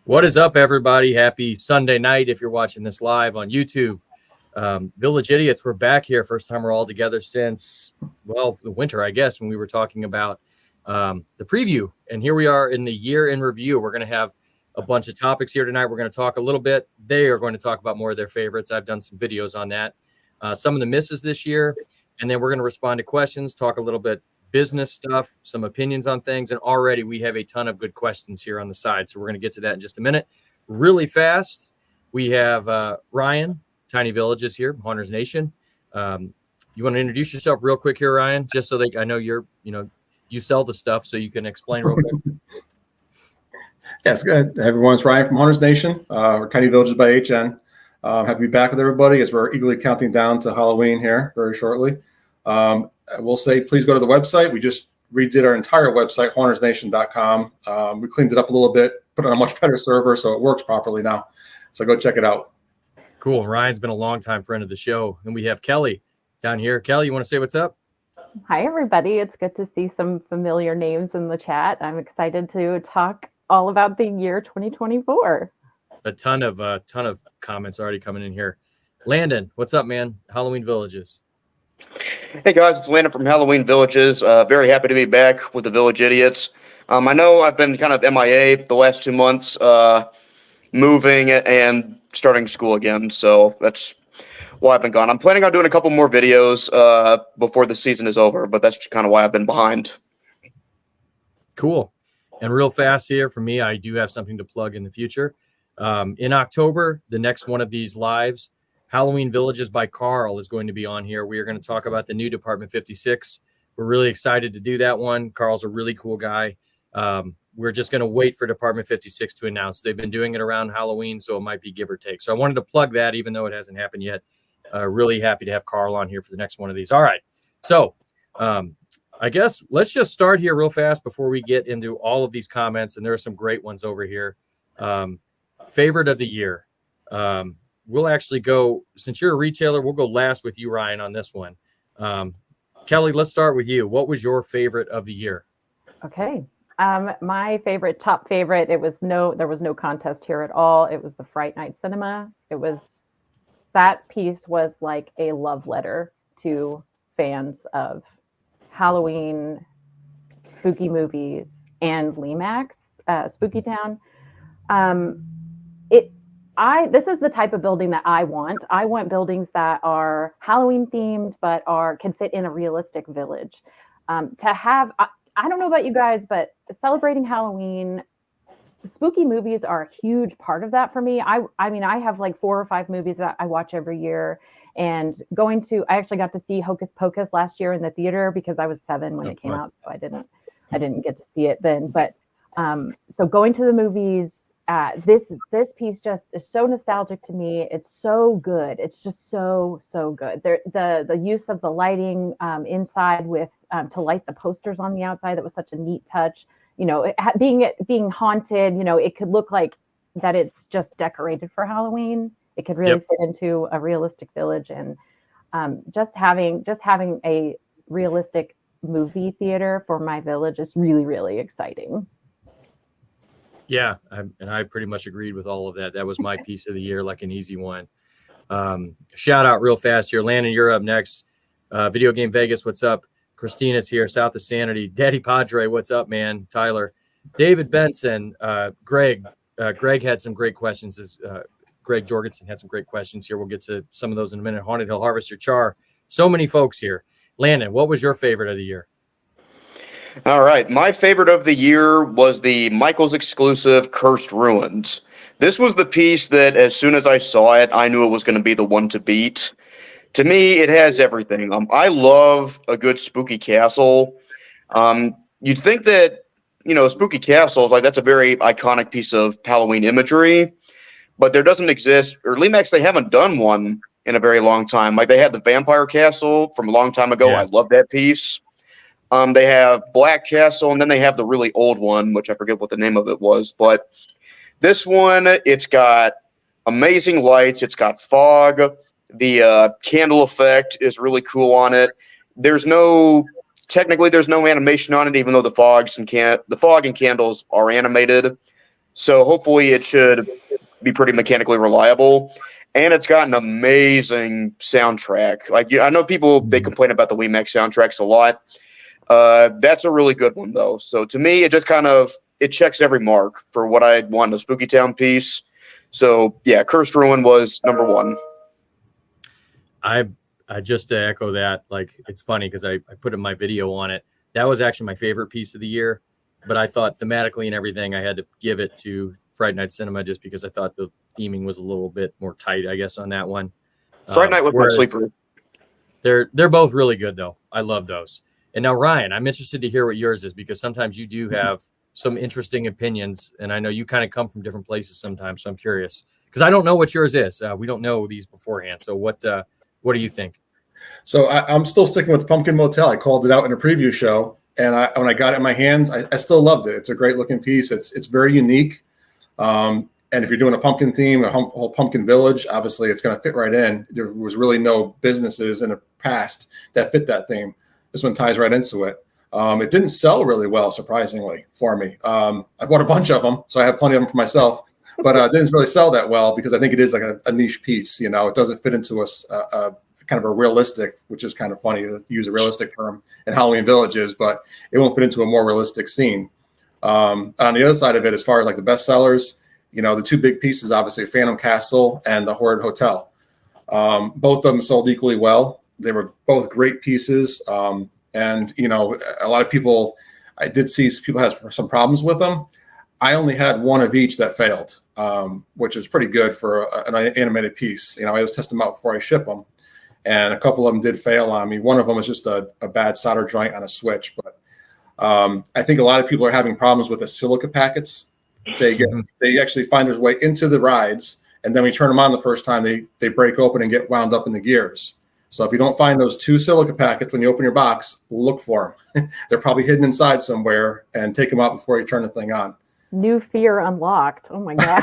What is up, everybody? Happy Sunday night if you're watching this live on YouTube. Village Idiots, we're back here. First time we're all together since, well, the winter, I guess, when we were talking about the preview. And here we are in the year in review. We're going to have a bunch of topics here tonight. We're going to talk a little bit. They are going to talk about more of their favorites. I've done some videos on that. Some of the misses this year. And then we're going to respond to questions, talk a little bit business stuff, some opinions on things, and already we have a ton of good questions here on the side. So we're going to get to that in just a minute. Really fast, we have Ryan, Tiny Villages here, Haunters Nation. You want to introduce yourself real quick here, Ryan, just so that I know you sell the stuff, so you can explain real quick. Yes, good. Everyone, it's Ryan from Haunters Nation. We're Tiny Villages by HN. Happy to be back with everybody as we're eagerly counting down to Halloween here very shortly. I will say, please go to the website. We just redid our entire website, hauntersnation.com. We cleaned it up a little bit, put it on a much better server, so it works properly now. So go check it out. Cool. Ryan's been a longtime friend of the show. And we have Kelly down here. Kelly, you want to say what's up? Hi, everybody. It's good to see some familiar names in the chat. I'm excited to talk all about the year 2024. A ton of comments already coming in here. Landon, what's up, man? Halloween Villages. Hey guys, it's Landon from Halloween Villages. Very happy to be back with the Village Idiots. I know I've been kind of MIA the last 2 months, moving and starting school again, so that's why I've been gone. I'm planning on doing a couple more videos before the season is over, but that's kind of why I've been behind. Cool. And real fast here for me, I do have something to plug in the future. In October, the next one of these lives, Halloween Villages by Carl is going to be on here. We are going to talk about the new Department 56. We're really excited to do that one. Carl's a really cool guy. We're just going to wait for Department 56 to announce. They've been doing it around Halloween, so it might be give or take. So I wanted to plug that, even though it hasn't happened yet. Really happy to have Carl on here for the next one of these. All right. So I guess let's just start here real fast before we get into all of these comments. And there are some great ones over here. Favorite of the year. We'll actually go, since you're a retailer, we'll go last with you, Ryan, on this one. Kelly, let's start with you. What was your favorite of the year? Okay. My top favorite, there was no contest here at all. It was the Fright Night Cinema. That piece was like a love letter to fans of Halloween, spooky movies, and Lemax, Spooky Town. This is the type of building that I want. I want buildings that are Halloween themed, but can fit in a realistic village. I don't know about you guys, but celebrating Halloween, spooky movies are a huge part of that for me. I mean, I have like 4 or 5 movies that I watch every year, and I actually got to see Hocus Pocus last year in the theater because I was 7 when it came out, so I didn't get to see it then. But so going to the movies. This piece just is so nostalgic to me. It's so good. It's just so good. The use of the lighting inside with to light the posters on the outside, that was such a neat touch. You know, being haunted. You know, it could look like that it's just decorated for Halloween. It could really fit into a realistic village, and just having a realistic movie theater for my village is really, really exciting. Yeah, and I pretty much agreed with all of that. That was my piece of the year, like an easy one. Shout out real fast here. Landon, you're up next. Video Game Vegas, what's up? Christina's here. South of Sanity. Daddy Padre, what's up, man? Tyler. David Benson. Greg had some great questions. Greg Jorgensen had some great questions here. We'll get to some of those in a minute. Haunted Hill Harvester Char. So many folks here. Landon, what was your favorite of the year? All right. My favorite of the year was the Michaels exclusive Cursed Ruins. This was the piece that as soon as I saw it, I knew it was going to be the one to beat. To me, it has everything. I love a good spooky castle. You'd think that, spooky castles, like that's a very iconic piece of Halloween imagery, but there doesn't exist, or Lemax, they haven't done one in a very long time. Like they had the Vampire Castle from a long time ago. Yeah. I love that piece. They have Black Castle, and then they have the really old one, which I forget what the name of it was. But this one, it's got amazing lights. It's got fog. The candle effect is really cool on it. There's no animation on it, even though the fog and candles are animated. So hopefully it should be pretty mechanically reliable. And it's got an amazing soundtrack. Like, I know people, they complain about the WeMax soundtracks a lot. That's a really good one, though. So to me, it just it checks every mark for what I want in a Spooky Town piece. So yeah, Cursed Ruin was number one. I just to echo that, like, it's funny because I put in my video on it. That was actually my favorite piece of the year, but I thought thematically and everything, I had to give it to Friday Night Cinema just because I thought the theming was a little bit more tight, I guess, on that one. Friday Night was my sleeper. They're both really good, though. I love those. And now, Ryan, I'm interested to hear what yours is, because sometimes you do have some interesting opinions, and I know you kind of come from different places sometimes, so I'm curious because I don't know what yours is. We don't know these beforehand. So what do you think? So I'm still sticking with the Pumpkin Motel. I called it out in a preview show, and when I got it in my hands, I still loved it. It's a great looking piece. It's very unique. And if you're doing a pumpkin theme, a whole pumpkin village, obviously it's going to fit right in. There was really no businesses in the past that fit that theme. This one ties right into it. It didn't sell really well, surprisingly, for me. I bought a bunch of them, so I have plenty of them for myself. But it didn't really sell that well because I think it is like a niche piece. You know, it doesn't fit into a kind of a realistic, which is kind of funny to use a realistic term in Halloween Villages, but it won't fit into a more realistic scene. On the other side of it, as far as like the best sellers, you know, the two big pieces, obviously Phantom Castle and the Horrid Hotel. Both of them sold equally well. They were both great pieces. And, you know, a lot of people, I did see people have some problems with them. I only had one of each that failed, which is pretty good for an animated piece. You know, I always test them out before I ship them. And a couple of them did fail on me. One of them was just a bad solder joint on a switch. But I think a lot of people are having problems with the silica packets. They actually find their way into the rides. And then we turn them on the first time, they break open and get wound up in the gears. So if you don't find those two silica packets when you open your box, look for them. They're probably hidden inside somewhere, and take them out before you turn the thing on. New fear unlocked. Oh my God.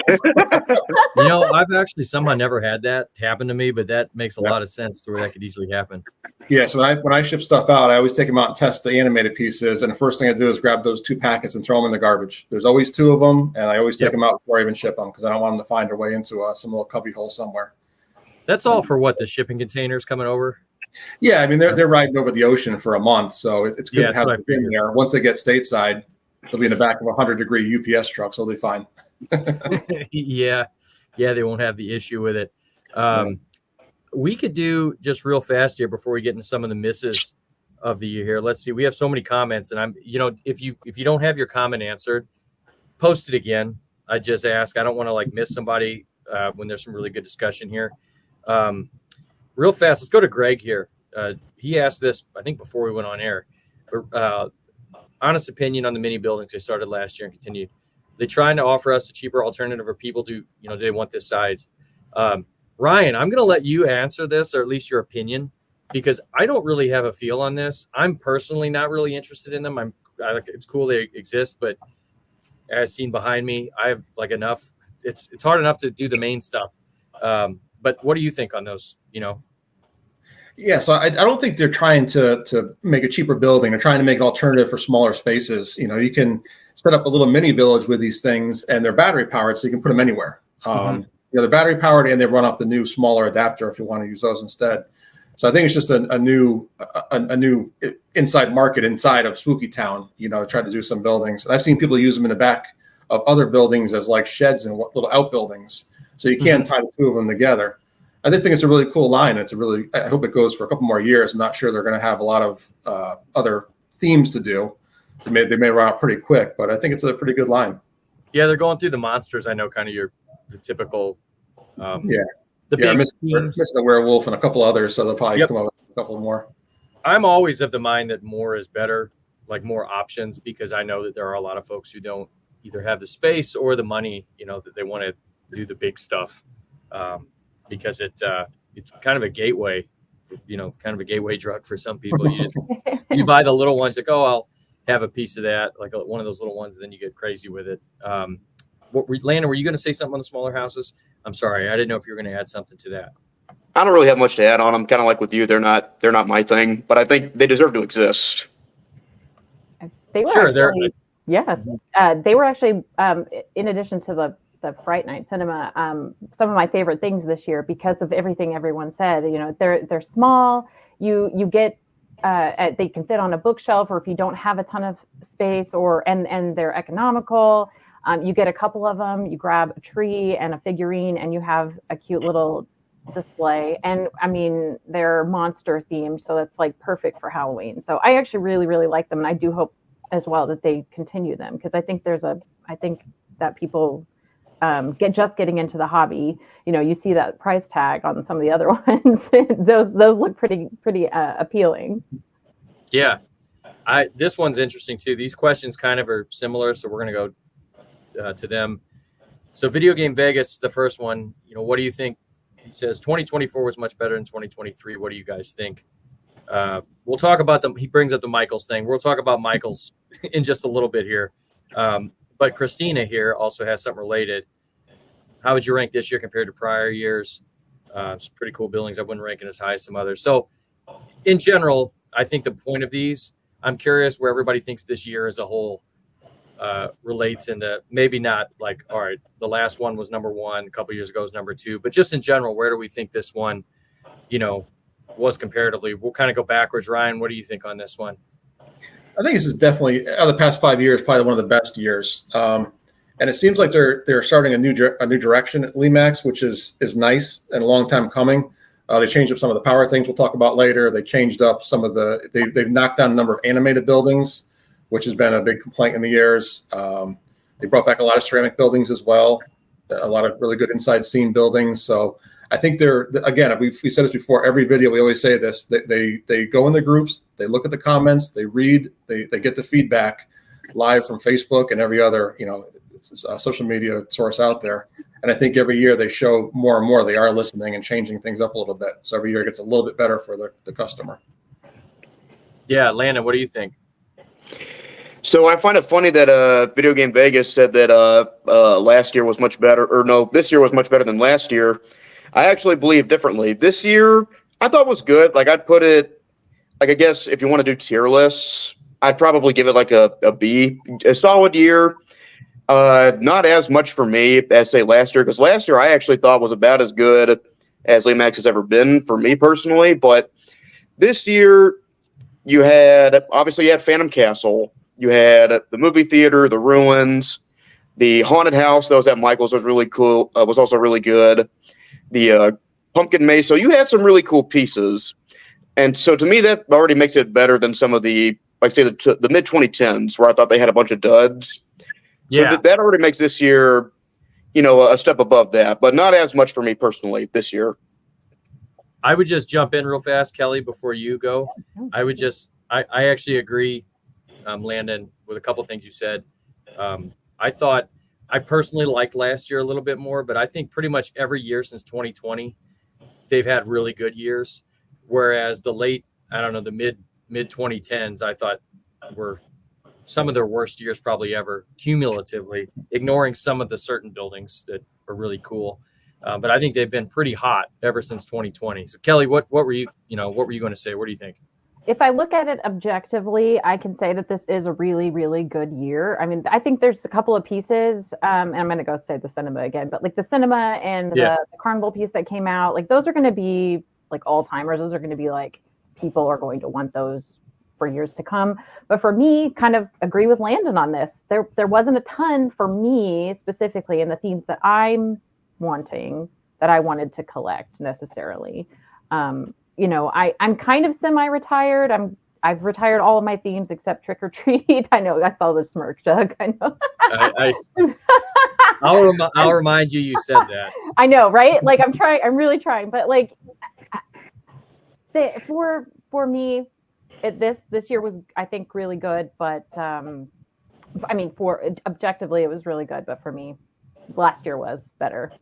You know, I've actually somehow never had that happen to me, but that makes a lot of sense to where that could easily happen. Yeah, so when I ship stuff out, I always take them out and test the animated pieces. And the first thing I do is grab those two packets and throw them in the garbage. There's always two of them, and I always take them out before I even ship them because I don't want them to find their way into some little cubby hole somewhere. That's all for what, the shipping containers coming over? Yeah, I mean, they're riding over the ocean for a month, so it's good to have them in there. Once they get stateside, they'll be in the back of a 100-degree UPS truck, so they'll be fine. Yeah, they won't have the issue with it. We could do just real fast here before we get into some of the misses of the year here. Let's see. We have so many comments, and if you don't have your comment answered, post it again. I just ask. I don't want to like miss somebody when there's some really good discussion here. Real fast, let's go to Greg here. He asked this, I think, before we went on air. Honest opinion on the mini buildings they started last year and continued. They're trying to offer us a cheaper alternative, or people do they want this size? Ryan, I'm going to let you answer this, or at least your opinion, because I don't really have a feel on this. I'm personally not really interested in them. It's cool they exist, but as seen behind me, I have like enough. It's hard enough to do the main stuff. But what do you think on those? Yeah, so I don't think they're trying to make a cheaper building. They're trying to make an alternative for smaller spaces. You can set up a little mini village with these things, and they're battery powered, so you can put them anywhere. They're battery powered, and they run off the new smaller adapter if you want to use those instead. So I think it's just a new inside market inside of Spooky Town. To try to do some buildings. And I've seen people use them in the back of other buildings as like sheds and little outbuildings. So you can tie the two of them together. I just think it's a really cool line. I hope it goes for a couple more years. I'm not sure they're going to have a lot of other themes to do. So they may run out pretty quick, but I think it's a pretty good line. Yeah, they're going through the monsters. I know kind of the typical. Missing the werewolf and a couple others. So they'll probably come up with a couple more. I'm always of the mind that more is better, like more options, because I know that there are a lot of folks who don't either have the space or the money, that they want to do the big stuff. Because it's kind of a gateway, kind of a gateway drug for some people. You buy the little ones, like, oh, I'll have a piece of that, like one of those little ones, and then you get crazy with it. Landon, were you going to say something on the smaller houses? I'm sorry, I didn't know if you were going to add something to that. I don't really have much to add on them. Kind of like with you, they're not my thing, but I think they deserve to exist. They were Sure, Yeah, they were actually, in addition to the Fright Night Cinema, some of my favorite things this year because of everything everyone said. You know, they're small. You get they can fit on a bookshelf, or if you don't have a ton of space, and they're economical. You get a couple of them. You grab a tree and a figurine, and you have a cute little display. And I mean, they're monster themed, so that's like perfect for Halloween. So I actually really, really like them, and I do hope as well that they continue them, because I think that people getting into the hobby, you know, you see that price tag on some of the other ones. those look pretty appealing. Yeah, this one's interesting too. These questions kind of are similar, so we're gonna go to them. So Video Game Vegas is the first one. You know, what do you think? He says 2024 was much better than 2023. What do you guys think? We'll talk about them. He brings up the Michaels thing. We'll talk about Michaels in just a little bit here. But Christina here also has something related. How would you rank this year compared to prior years? Some pretty cool buildings. I wouldn't rank it as high as some others. So in general, I think the point of these, I'm curious where everybody thinks this year as a whole relates into, maybe not like, all right, the last one was number one, a couple years ago was number two, but just in general, where do we think this one, you know, was comparatively? We'll kind of go backwards. Ryan, what do you think on this one? I think this is definitely, out of the past 5 years, probably one of the best years. And it seems like they're starting a new direction at Lemax, which is nice and a long time coming. They changed up some of the power things we'll talk about later. They changed up some of they've knocked down a number of animated buildings, which has been a big complaint in the years. They brought back a lot of ceramic buildings as well, a lot of really good inside scene buildings. So I think again, we said this before, every video, we always say this, they go in the groups, they look at the comments, they read, they get the feedback live from Facebook and every other, you know, social media source out there. And I think every year they show more and more they are listening and changing things up a little bit. So every year it gets a little bit better for the customer. Yeah, Landon, what do you think? So I find it funny that Video Game Vegas said that last year was much better, or no, this year was much better than last year. I actually believe differently. This year, I thought was good. Like, I'd put it, like, I guess if you want to do tier lists, I'd probably give it like a B, a solid year. Not as much for me as, say, last year, because last year I actually thought was about as good as Lemax has ever been for me personally. But this year, you had Phantom Castle, you had the movie theater, the ruins, the haunted house that was at Michael's was really cool, was also really good. The pumpkin maze. So you had some really cool pieces. And so to me, that already makes it better than some of the, like, say, the mid 2010s, where I thought they had a bunch of duds. Yeah. So that already makes this year, you know, a step above that, but not as much for me personally this year. I would just jump in real fast, Kelly, before you go. I actually agree, Landon, with a couple of things you said. I personally liked last year a little bit more, but I think pretty much every year since 2020, they've had really good years. Whereas the mid 2010s, I thought were some of their worst years probably ever, cumulatively, ignoring some of the certain buildings that are really cool. But I think they've been pretty hot ever since 2020. So Kelly, what were you going to say? What do you think? If I look at it objectively, I can say that this is a really, really good year. I mean, I think there's a couple of pieces, and I'm going to go say the cinema again, but like the cinema and the carnival piece that came out, like those are going to be like all-timers. Those are going to be like, people are going to want those for years to come. But for me, kind of agree with Landon on this. There wasn't a ton for me specifically in the themes that I'm wanting, that I wanted to collect necessarily. You know, I'm kind of semi-retired. I've retired all of my themes except Trick or Treat. I know, I saw the smirk, Doug. I know. I'll remind you said that. I know, right? Like I'm really trying, but like for me, this year was, I think, really good. But I mean, objectively, it was really good. But for me, last year was better.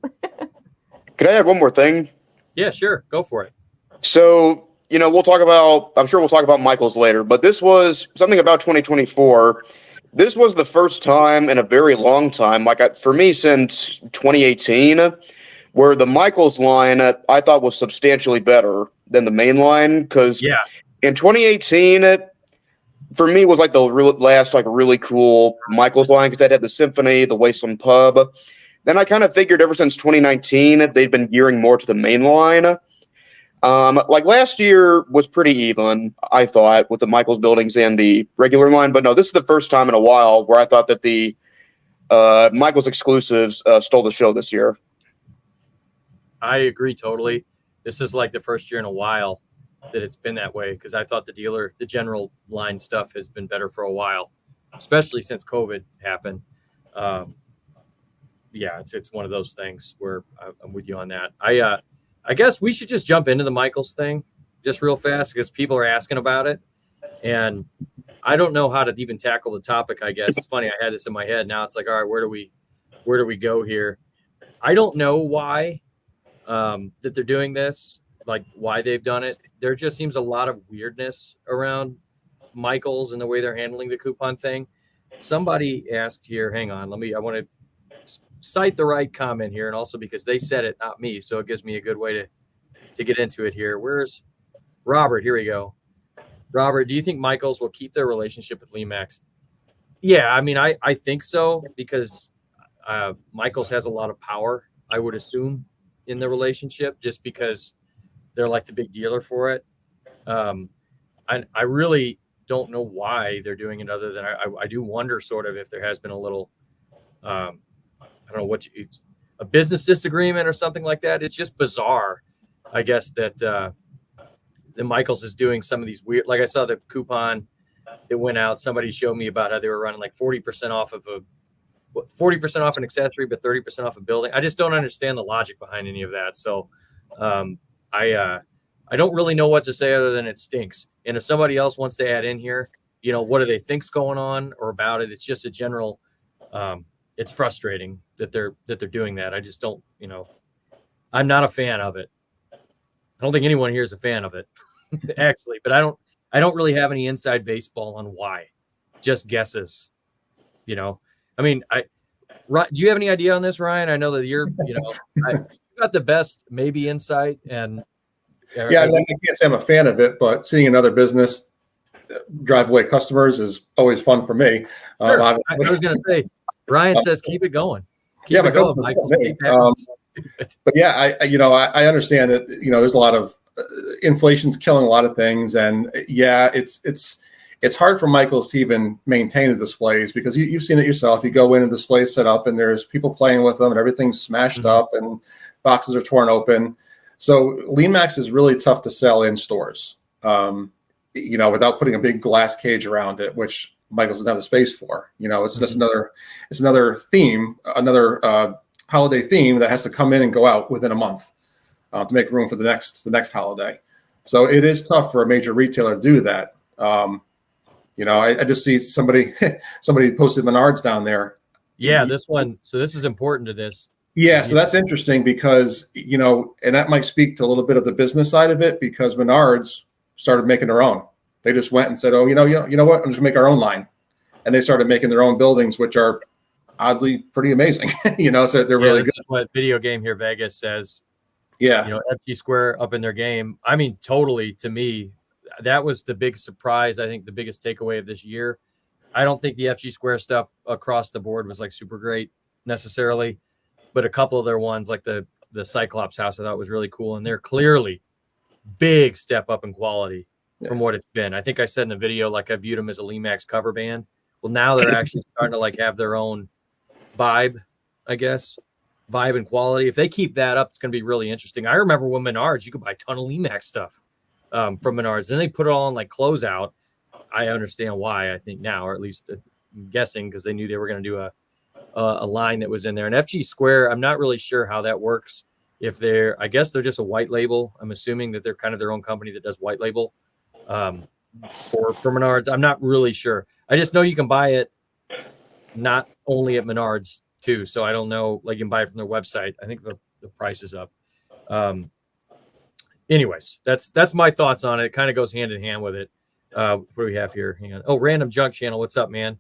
Could I add one more thing? Yeah, sure. Go for it. So, you know, I'm sure we'll talk about Michaels later, but this was something about 2024. This was the first time in a very long time, for me, since 2018, where the Michaels line I thought was substantially better than the main line. Because in 2018, for me was like the last like really cool Michaels line because that had the Symphony, the Wasteland Pub. Then I kind of figured ever since 2019 they've been gearing more to the main line. Like last year was pretty even, I thought, with the Michaels buildings and the regular line. But no, this is the first time in a while where I thought that the Michaels exclusives stole the show this year. I agree totally. This is like the first year in a while that it's been that way because I thought the general line stuff has been better for a while, especially since COVID happened. Yeah, it's one of those things where I'm with you on that. I guess we should just jump into the Michaels thing just real fast because people are asking about it. And I don't know how to even tackle the topic, I guess. It's funny. I had this in my head. Now it's like, all right, where do we go here? I don't know why that they're doing this, like why they've done it. There just seems a lot of weirdness around Michaels and the way they're handling the coupon thing. Somebody asked here, hang on, I want to cite the right comment here, and also because they said it, not me, so it gives me a good way to get into it here. Where's Robert? Here we go. Robert, do you think Michaels will keep their relationship with Lemax? Yeah, I mean, I think so because Michaels has a lot of power, I would assume, in the relationship just because they're like the big dealer for it. I really don't know why they're doing it other than I do wonder sort of if there has been a little I don't know it's a business disagreement or something like that. It's just bizarre, I guess, that the Michaels is doing some of these weird, like I saw the coupon that went out. Somebody showed me about how they were running like 40% off of 40% off an accessory, but 30% off a building. I just don't understand the logic behind any of that. So I don't really know what to say other than it stinks. And if somebody else wants to add in here, what do they think's going on or about it? It's just a general, it's frustrating that they're doing that. I just don't, I'm not a fan of it. I don't think anyone here is a fan of it actually, but I don't really have any inside baseball on why. Just guesses, I mean, do you have any idea on this, Ryan? I know that you're, you got the best maybe insight and. Yeah, I can't say I'm a fan of it, but seeing another business drive away customers is always fun for me. Sure. I was going to say, Ryan says keep it going. Keep it going, Michael. But yeah, I understand that there's a lot of inflation's killing a lot of things, and yeah, it's hard for Michaels to even maintain the displays because you've seen it yourself. You go in and display set up, and there's people playing with them, and everything's smashed up, and boxes are torn open. So Lemax is really tough to sell in stores, without putting a big glass cage around it, which Michaels doesn't have the space for. It's just another theme, another holiday theme that has to come in and go out within a month to make room for the next holiday. So it is tough for a major retailer to do that. I just see somebody posted Menards down there. Yeah, this one. So this is important to this. Yeah, so that's interesting because, and that might speak to a little bit of the business side of it because Menards started making their own. They just went and said, oh, you know what, I'm just going to make our own line. And they started making their own buildings, which are oddly pretty amazing, so they're really good. Is what Video Game Here Vegas says. Yeah. FG Square up in their game. I mean, totally, to me, that was the big surprise. I think the biggest takeaway of this year. I don't think the FG Square stuff across the board was like super great necessarily. But a couple of their ones, like the Cyclops house, I thought was really cool. And they're clearly big step up in quality from what it's been. I think I said in the video, like I viewed them as a Lemax cover band. Well, now they're actually starting to like have their own vibe, I guess, vibe and quality. If they keep that up, it's going to be really interesting. I remember when Menards, you could buy a ton of Lemax stuff from Menards. Then they put it all on like closeout. I understand why, I think now, or at least I'm guessing because they knew they were going to do a line that was in there. And FG Square, I'm not really sure how that works. I guess they're just a white label. I'm assuming that they're kind of their own company that does white label for Menards. I'm not really sure. I just know you can buy it not only at Menards too. So I don't know, like you can buy it from their website. I think the price is up. Anyways, that's my thoughts on it. It kind of goes hand in hand with it. What do we have here? Hang on. Oh, Random Junk Channel. What's up, man?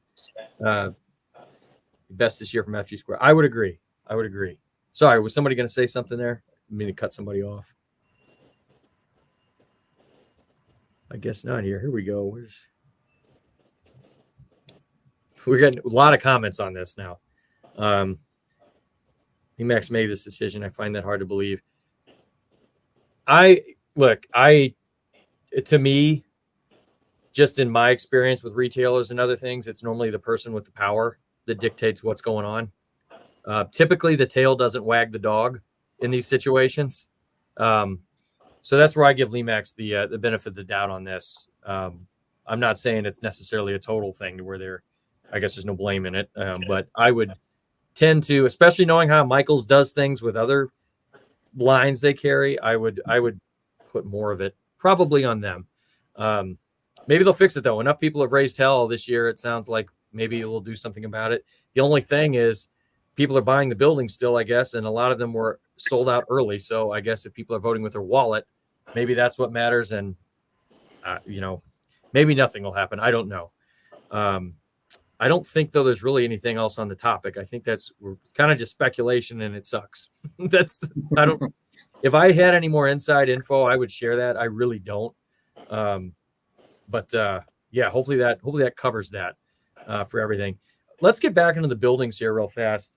Best this year from FG Square. I would agree. Sorry, was somebody going to say something there? I mean to cut somebody off. I guess not here. Here we go. we're getting a lot of comments on this now. Emax made this decision. I find that hard to believe. To me, just in my experience with retailers and other things, it's normally the person with the power that dictates what's going on. Typically, the tail doesn't wag the dog in these situations. So that's where I give Lemax the benefit of the doubt on this. I'm not saying it's necessarily a total thing to where I guess there's no blame in it. But I would tend to, especially knowing how Michaels does things with other lines they carry, I would put more of it probably on them. Maybe they'll fix it though. Enough people have raised hell this year. It sounds like maybe they'll do something about it. The only thing is people are buying the building still, I guess, and a lot of them were sold out early. So I guess if people are voting with their wallet, maybe that's what matters. And, maybe nothing will happen. I don't know. I don't think, though, there's really anything else on the topic. I think we're kind of just speculation, and it sucks. If I had any more inside info, I would share that. I really don't. Hopefully that covers that for everything. Let's get back into the buildings here real fast.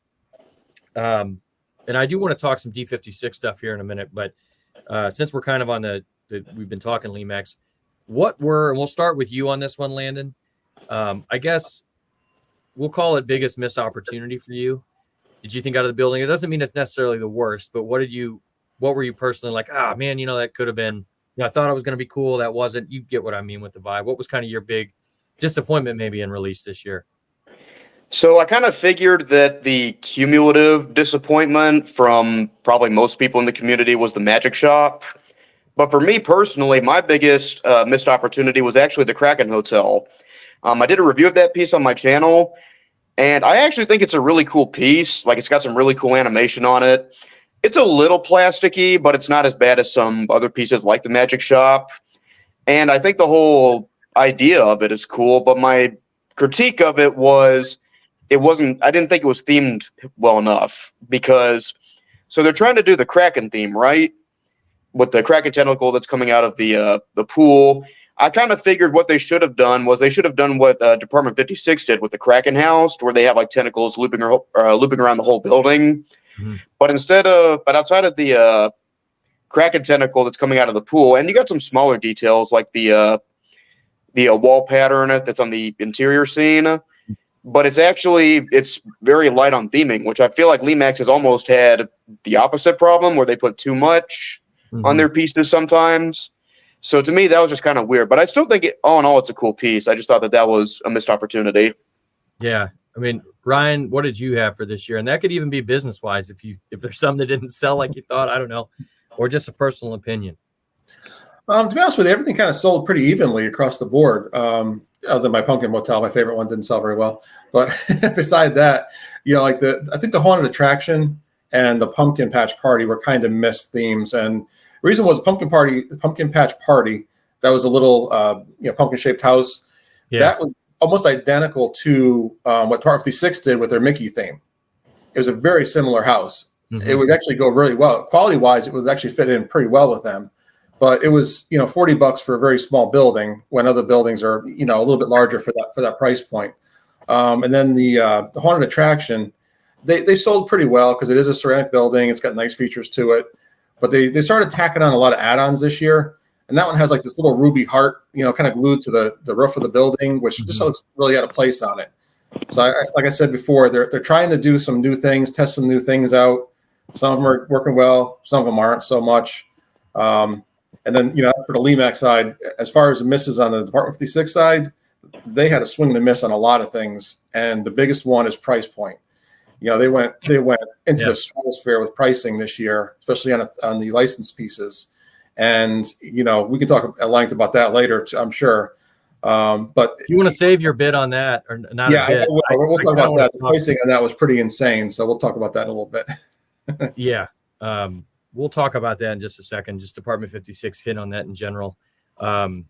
And I do want to talk some D56 stuff here in a minute, but since we're kind of on we've been talking Lemax, and we'll start with you on this one, Landon. I guess we'll call it biggest missed opportunity for you. Did you think out of the building? It doesn't mean it's necessarily the worst, but what were you personally like, man, that could have been, I thought it was going to be cool. That wasn't. You get what I mean with the vibe. What was kind of your big disappointment maybe in release this year? So I kind of figured that the cumulative disappointment from probably most people in the community was the Magic Shop. But for me personally, my biggest missed opportunity was actually the Kraken Hotel. I did a review of that piece on my channel, and I actually think it's a really cool piece. Like, it's got some really cool animation on it. It's a little plasticky, but it's not as bad as some other pieces like the Magic Shop. And I think the whole idea of it is cool, but my critique of it was I didn't think it was themed well enough, because so they're trying to do the Kraken theme, right? With the Kraken tentacle that's coming out of the pool. I kind of figured what they should have done was what Department 56 did with the Kraken house, where they have like tentacles looping around the whole building. Mm-hmm. But outside of the Kraken tentacle that's coming out of the pool, and you got some smaller details like the wall pattern that's on the interior scene. But it's very light on theming, which I feel like Lemax has almost had the opposite problem, where they put too much on their pieces sometimes. So to me, that was just kind of weird. But I still think all in all, it's a cool piece. I just thought that was a missed opportunity. Yeah. I mean, Ryan, what did you have for this year? And that could even be business-wise if there's some that didn't sell like you thought, I don't know, or just a personal opinion. To be honest with you, everything kind of sold pretty evenly across the board. Other than my Pumpkin Motel, my favorite one, didn't sell very well. But beside that, I think the Haunted Attraction and the Pumpkin Patch Party were kind of missed themes. And the reason was the Pumpkin Patch Party, that was a little pumpkin-shaped house. Yeah. That was almost identical to what Department 56 did with their Mickey theme. It was a very similar house. Mm-hmm. It would actually go really well. Quality-wise, it would actually fit in pretty well with them. But it was, $40 for a very small building, when other buildings are, a little bit larger for that price point. And then the Haunted Attraction, they sold pretty well because it is a ceramic building. It's got nice features to it. But they started tacking on a lot of add-ons this year. And that one has like this little ruby heart, kind of glued to the roof of the building, which just looks really out of place on it. So like I said before, they're trying to do some new things, test some new things out. Some of them are working well. Some of them aren't so much. And then, for the Lemax side, as far as the misses on the Department 56 side, they had a swing and a miss on a lot of things. And the biggest one is price point. They went into the stratosphere with pricing this year, especially on the licensed pieces. And, we can talk at length about that later, I'm sure. But you want to save your bid on that or not? Yeah, we'll talk about that. The pricing on that was pretty insane. So we'll talk about that in a little bit. Yeah. We'll talk about that in just a second. Just Department 56 hit on that in general. Kelly,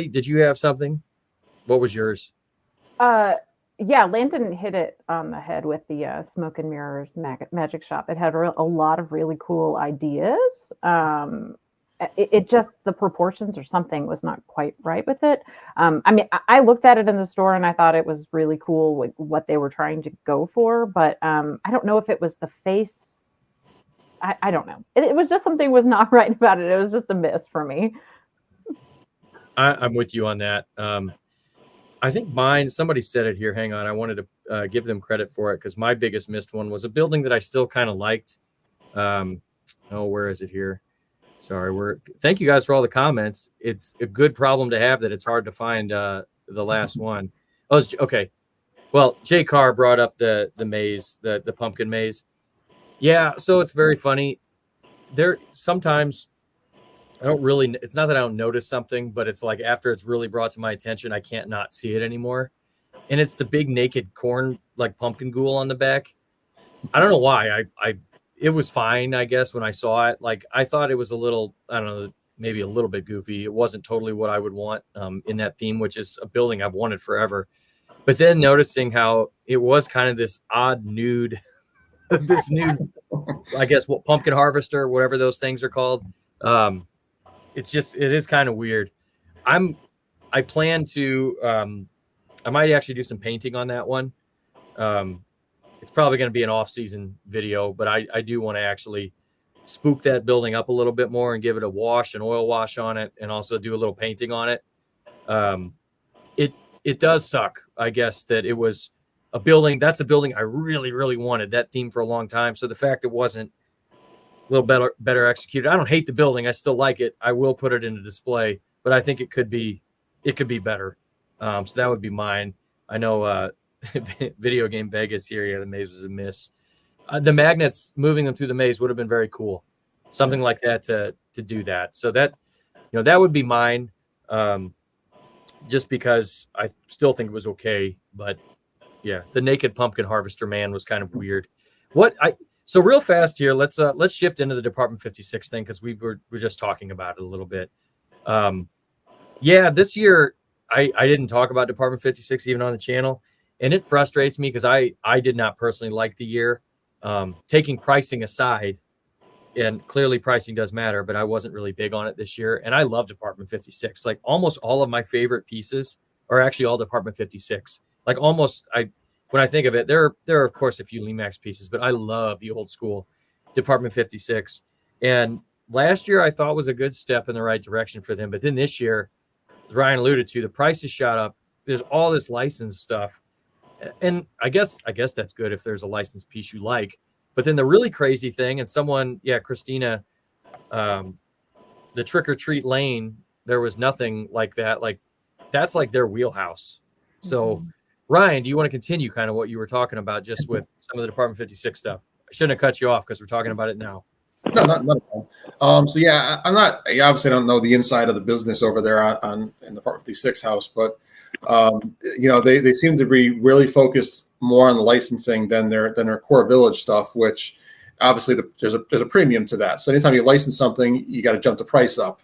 did you have something? What was yours? Yeah, Landon hit it on the head with the Smoke and Mirrors Magic Shop. It had a lot of really cool ideas. And it just, the proportions or something was not quite right with it. I mean, I looked at it in the store and I thought it was really cool with what they were trying to go for, but I don't know if it was the face. I don't know. It was just something was not right about it. It was just a miss for me. I'm with you on that. I think mine, somebody said it here. Hang on. I wanted to give them credit for it because my biggest missed one was a building that I still kind of liked. Where is it here? Sorry. Thank you guys for all the comments. It's a good problem to have that it's hard to find the last one. Oh, okay. Well, Jay Carr brought up the maze, the pumpkin maze. Yeah. So it's very funny. There sometimes it's not that I don't notice something, but it's like after it's really brought to my attention, I can't not see it anymore. And it's the big naked corn, like pumpkin ghoul on the back. I don't know why. It was fine, I guess, when I saw it. Like, I thought it was a little, I don't know, maybe a little bit goofy. It wasn't totally what I would want in that theme, which is a building I've wanted forever. But then noticing how it was kind of this odd nude, this nude, I guess, what pumpkin harvester, whatever those things are called. It is kind of weird. I plan to, I might actually do some painting on that one. It's probably going to be an off-season video, but I do want to actually spook that building up a little bit more and give it a wash, an oil wash on it, and also do a little painting on it. It does suck, I guess, that it was a building. That's a building I really, really wanted that theme for a long time. So the fact it wasn't a little better executed. I don't hate the building. I still like it. I will put it in a display, but I think it could be better. So that would be mine. I know Video Game Vegas here. Yeah, the maze was a miss. The magnets, moving them through the maze would have been very cool. Something like that to do that. So that, that would be mine. Just because I still think it was okay, but yeah, the naked pumpkin harvester man was kind of weird. So real fast here, let's shift into the Department 56 thing because we're just talking about it a little bit. This year I didn't talk about Department 56 even on the channel, and it frustrates me because I did not personally like the year. Taking pricing aside, and clearly pricing does matter, but I wasn't really big on it this year, and I love Department 56. Like almost all of my favorite pieces are actually all Department 56. Like almost when I think of it, there are of course a few Limax pieces, but I love the old school Department 56. And last year I thought was a good step in the right direction for them, but then this year, as Ryan alluded to, the prices shot up. There's all this licensed stuff, and I guess that's good if there's a licensed piece you like. But then the really crazy thing, and Christina, the Trick or Treat Lane, there was nothing like that. Like that's like their wheelhouse. So Ryan, do you want to continue kind of what you were talking about just with some of the Department 56 stuff? I shouldn't have cut you off because we're talking about it now. No, not at all. I'm not. I obviously don't know the inside of the business over there in the Department 56 house, but they seem to be really focused more on the licensing than their core village stuff, which obviously there's a premium to that. So anytime you license something, you got to jump the price up.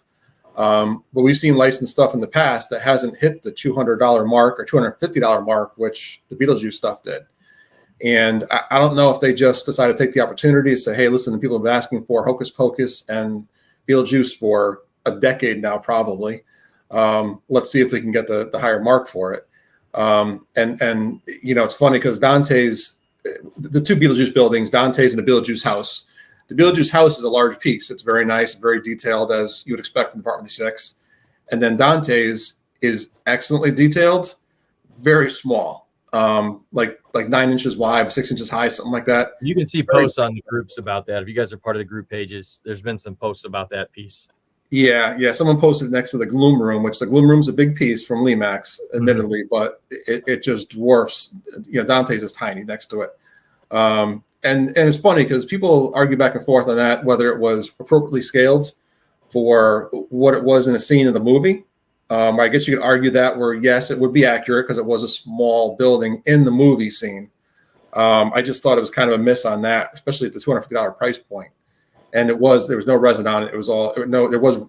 But we've seen licensed stuff in the past that hasn't hit the $200 mark or $250 mark, which the Beetlejuice stuff did. And I don't know if they just decided to take the opportunity to say, hey, listen, the people have been asking for Hocus Pocus and Beetlejuice for a decade now, probably. Let's see if we can get the higher mark for it. It's funny because Dante's, the two Beetlejuice buildings, Dante's and the Beetlejuice house. The Beetlejuice house is a large piece. It's very nice, very detailed, as you would expect from Department 56. And then Dante's is excellently detailed, very small. Like 9 inches wide, 6 inches high, something like that. You can see posts on the groups about that. If you guys are part of the group pages, there's been some posts about that piece. Yeah. Someone posted next to the Gloom Room, which the Gloom Room's a big piece from Limax, admittedly, but it just dwarfs. Dante's is tiny next to it. And it's funny because people argue back and forth on that, whether it was appropriately scaled for what it was in a scene in the movie. I guess you could argue that where, yes, it would be accurate because it was a small building in the movie scene. I just thought it was kind of a miss on that, especially at the $250 price point. And there was no resin on it. There was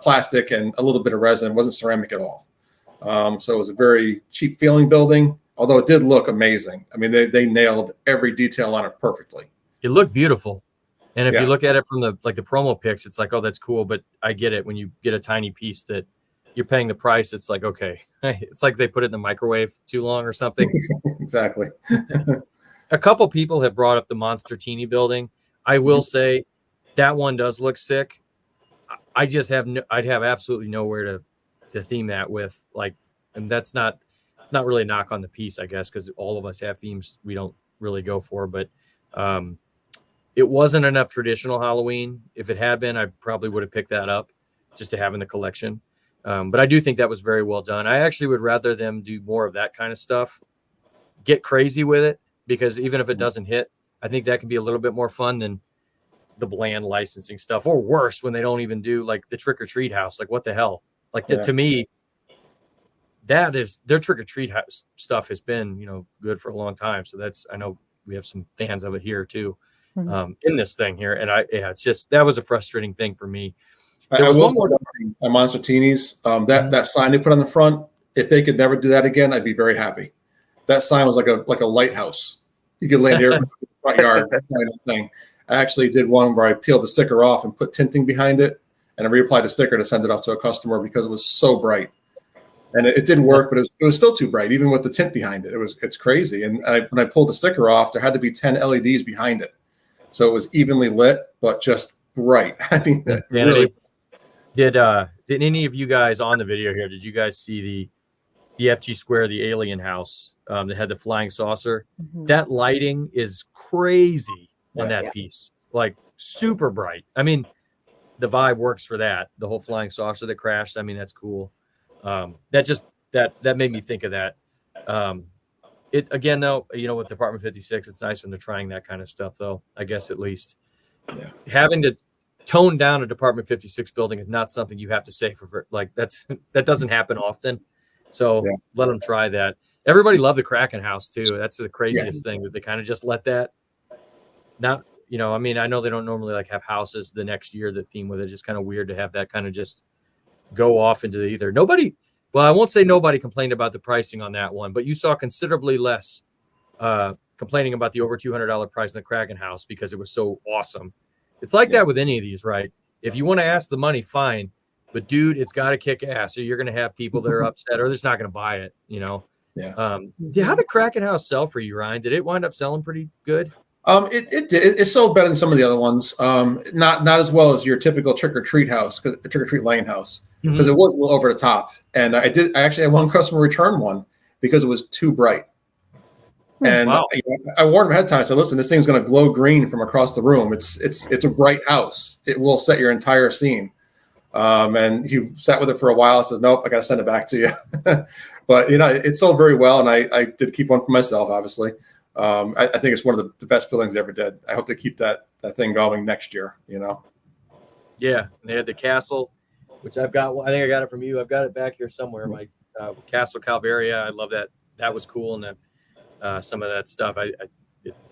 plastic and a little bit of resin. It wasn't ceramic at all. So it was a very cheap feeling building, although it did look amazing. I mean, they nailed every detail on it perfectly. It looked beautiful. And if Yeah. you look at it from the promo pics, it's like, oh, that's cool. But I get it when you get a tiny piece that you're paying the price. It's like, okay, it's like they put it in the microwave too long or something. Exactly. A couple people have brought up the Monster Teeny building. I will say that one does look sick. I just have I'd have absolutely nowhere to theme that with, like, and it's not really a knock on the piece, I guess, because all of us have themes we don't really go for, but it wasn't enough traditional Halloween. If it had been, I probably would have picked that up just to have in the collection. But I do think that was very well done. I actually would rather them do more of that kind of stuff, get crazy with it, because even if it doesn't hit, I think that can be a little bit more fun than the bland licensing stuff, or worse, when they don't even do like the trick or treat house. Like, what the hell? Like, to me, that is their trick or treat stuff has been, good for a long time. So I know we have some fans of it here too, in this thing here. And it's just, that was a frustrating thing for me. I will say on Monster Teenies, that sign they put on the front, if they could never do that again, I'd be very happy. That sign was like a lighthouse. You could land there in the front yard kind of thing. I actually did one where I peeled the sticker off and put tinting behind it, and I reapplied the sticker to send it off to a customer because it was so bright. And it did work, but it was still too bright, even with the tint behind it. It's crazy. And when I pulled the sticker off, there had to be 10 LEDs behind it, so it was evenly lit, but just bright. I mean, really. Did any of you guys on the video here? Did you guys see the FG Square, the alien house that had the flying saucer? That lighting is crazy on that piece, like super bright. I mean, the vibe works for that. The whole flying saucer that crashed. I mean, that's cool. That made me think of that. It again, though, with Department 56, it's nice when they're trying that kind of stuff, though. I guess at least having to tone down a Department 56 building is not something you have to say for like that doesn't happen often. So let them try that. Everybody loved the Kraken house too. That's the craziest thing, that they kind of just let that. Not, I mean, I know they don't normally like have houses the next year that theme with it. Just kind of weird to have that kind of just go off into the ether. I won't say nobody complained about the pricing on that one, but you saw considerably less complaining about the over $200 price in the Kraken house because it was so awesome. It's like that with any of these, right? If you want to ask the money, fine. But dude, it's got to kick ass. So you're going to have people that are upset or they're just not going to buy it, How did Kraken house sell for you, Ryan? Did it wind up selling pretty good? It did. It sold better than some of the other ones. Not as well as your typical trick or treat house, trick or treat lane house, because it was a little over the top. And I actually had one customer return one because it was too bright. And I warned him ahead of time. I said, "Listen, this thing's going to glow green from across the room. It's a bright house. It will set your entire scene." And he sat with it for a while. Says, "Nope, I got to send it back to you." But it sold very well, and I did keep one for myself, obviously. I think it's one of the best buildings they ever did. I hope they keep that thing going next year, Yeah, and they had the castle, which I've got. I think I got it from you. I've got it back here somewhere. My Castle Calvaria. I love that. That was cool, and some of that stuff.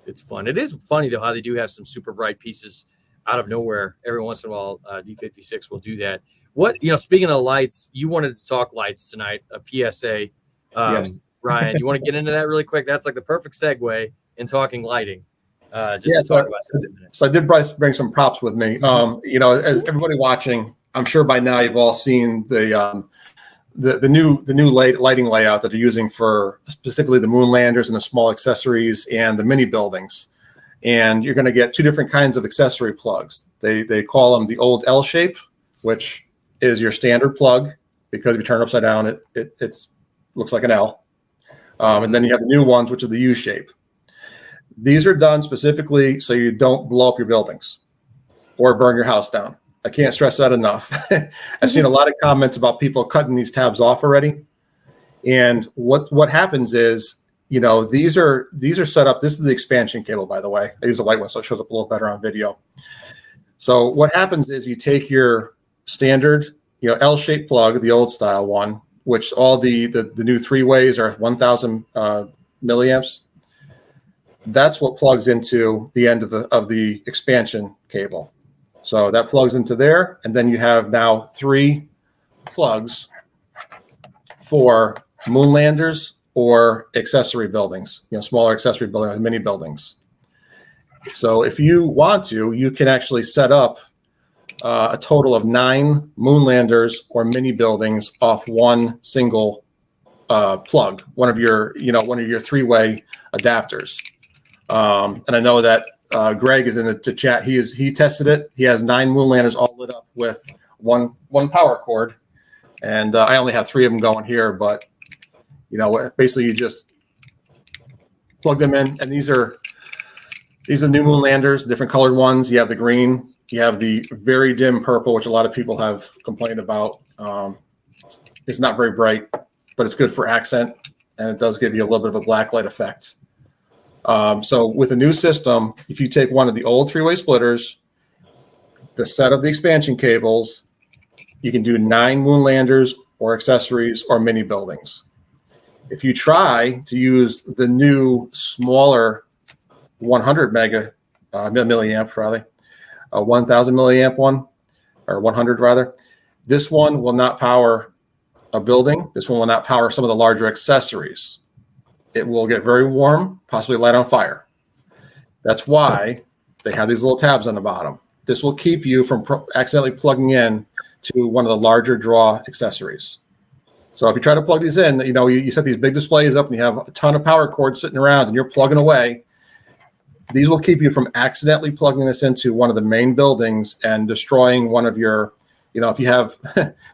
It's fun. It is funny though how they do have some super bright pieces out of nowhere. Every once in a while, D56 will do that. Speaking of lights, you wanted to talk lights tonight. A PSA. Yes. Ryan, you want to get into that really quick? That's like the perfect segue in talking lighting. To talk about that in a minute. So I did bring some props with me. As everybody watching, I'm sure by now you've all seen the new lighting layout that they're using for specifically the moon landers and the small accessories and the mini buildings. And you're going to get two different kinds of accessory plugs. They call them the old L shape, which is your standard plug, because if you turn it upside down, it looks like an L. And then you have the new ones, which are the U shape. These are done specifically so you don't blow up your buildings or burn your house down. I can't stress that enough. I've seen a lot of comments about people cutting these tabs off already. And what happens is, these are set up. This is the expansion cable, by the way. I use a light one, so it shows up a little better on video. So what happens is you take your standard, L-shaped plug, the old style one, which all the new 3-ways are 1,000 milliamps. That's what plugs into the end of the expansion cable. So that plugs into there, and then you have now 3 plugs for moon landers or accessory buildings, smaller accessory buildings, mini buildings. So if you want to, you can actually set up a total of 9 Moonlanders or mini buildings off one single plug, one of your 3-way adapters. And I know that Greg is in the chat. He tested it. He has 9 Moonlanders all lit up with one power cord, and I only have 3 of them going here. But basically you just plug them in, and these are new Moonlanders, different colored ones. You have the green, you have the very dim purple, which a lot of people have complained about. It's not very bright, but it's good for accent, and it does give you a little bit of a black light effect. So with the new system, if you take one of the old 3-way splitters, the set of the expansion cables, you can do 9 Moonlanders or accessories or mini buildings. If you try to use the new smaller 100 milliamp, rather, a 1000 milliamp one, or 100 rather, this one will not power a building. This one will not power some of the larger accessories. It will get very warm, possibly light on fire. That's why they have these little tabs on the bottom. This will keep you from accidentally plugging in to one of the larger draw accessories. So if you try to plug these in, you set these big displays up and you have a ton of power cords sitting around and you're plugging away. These will keep you from accidentally plugging this into one of the main buildings and destroying one of your, if you have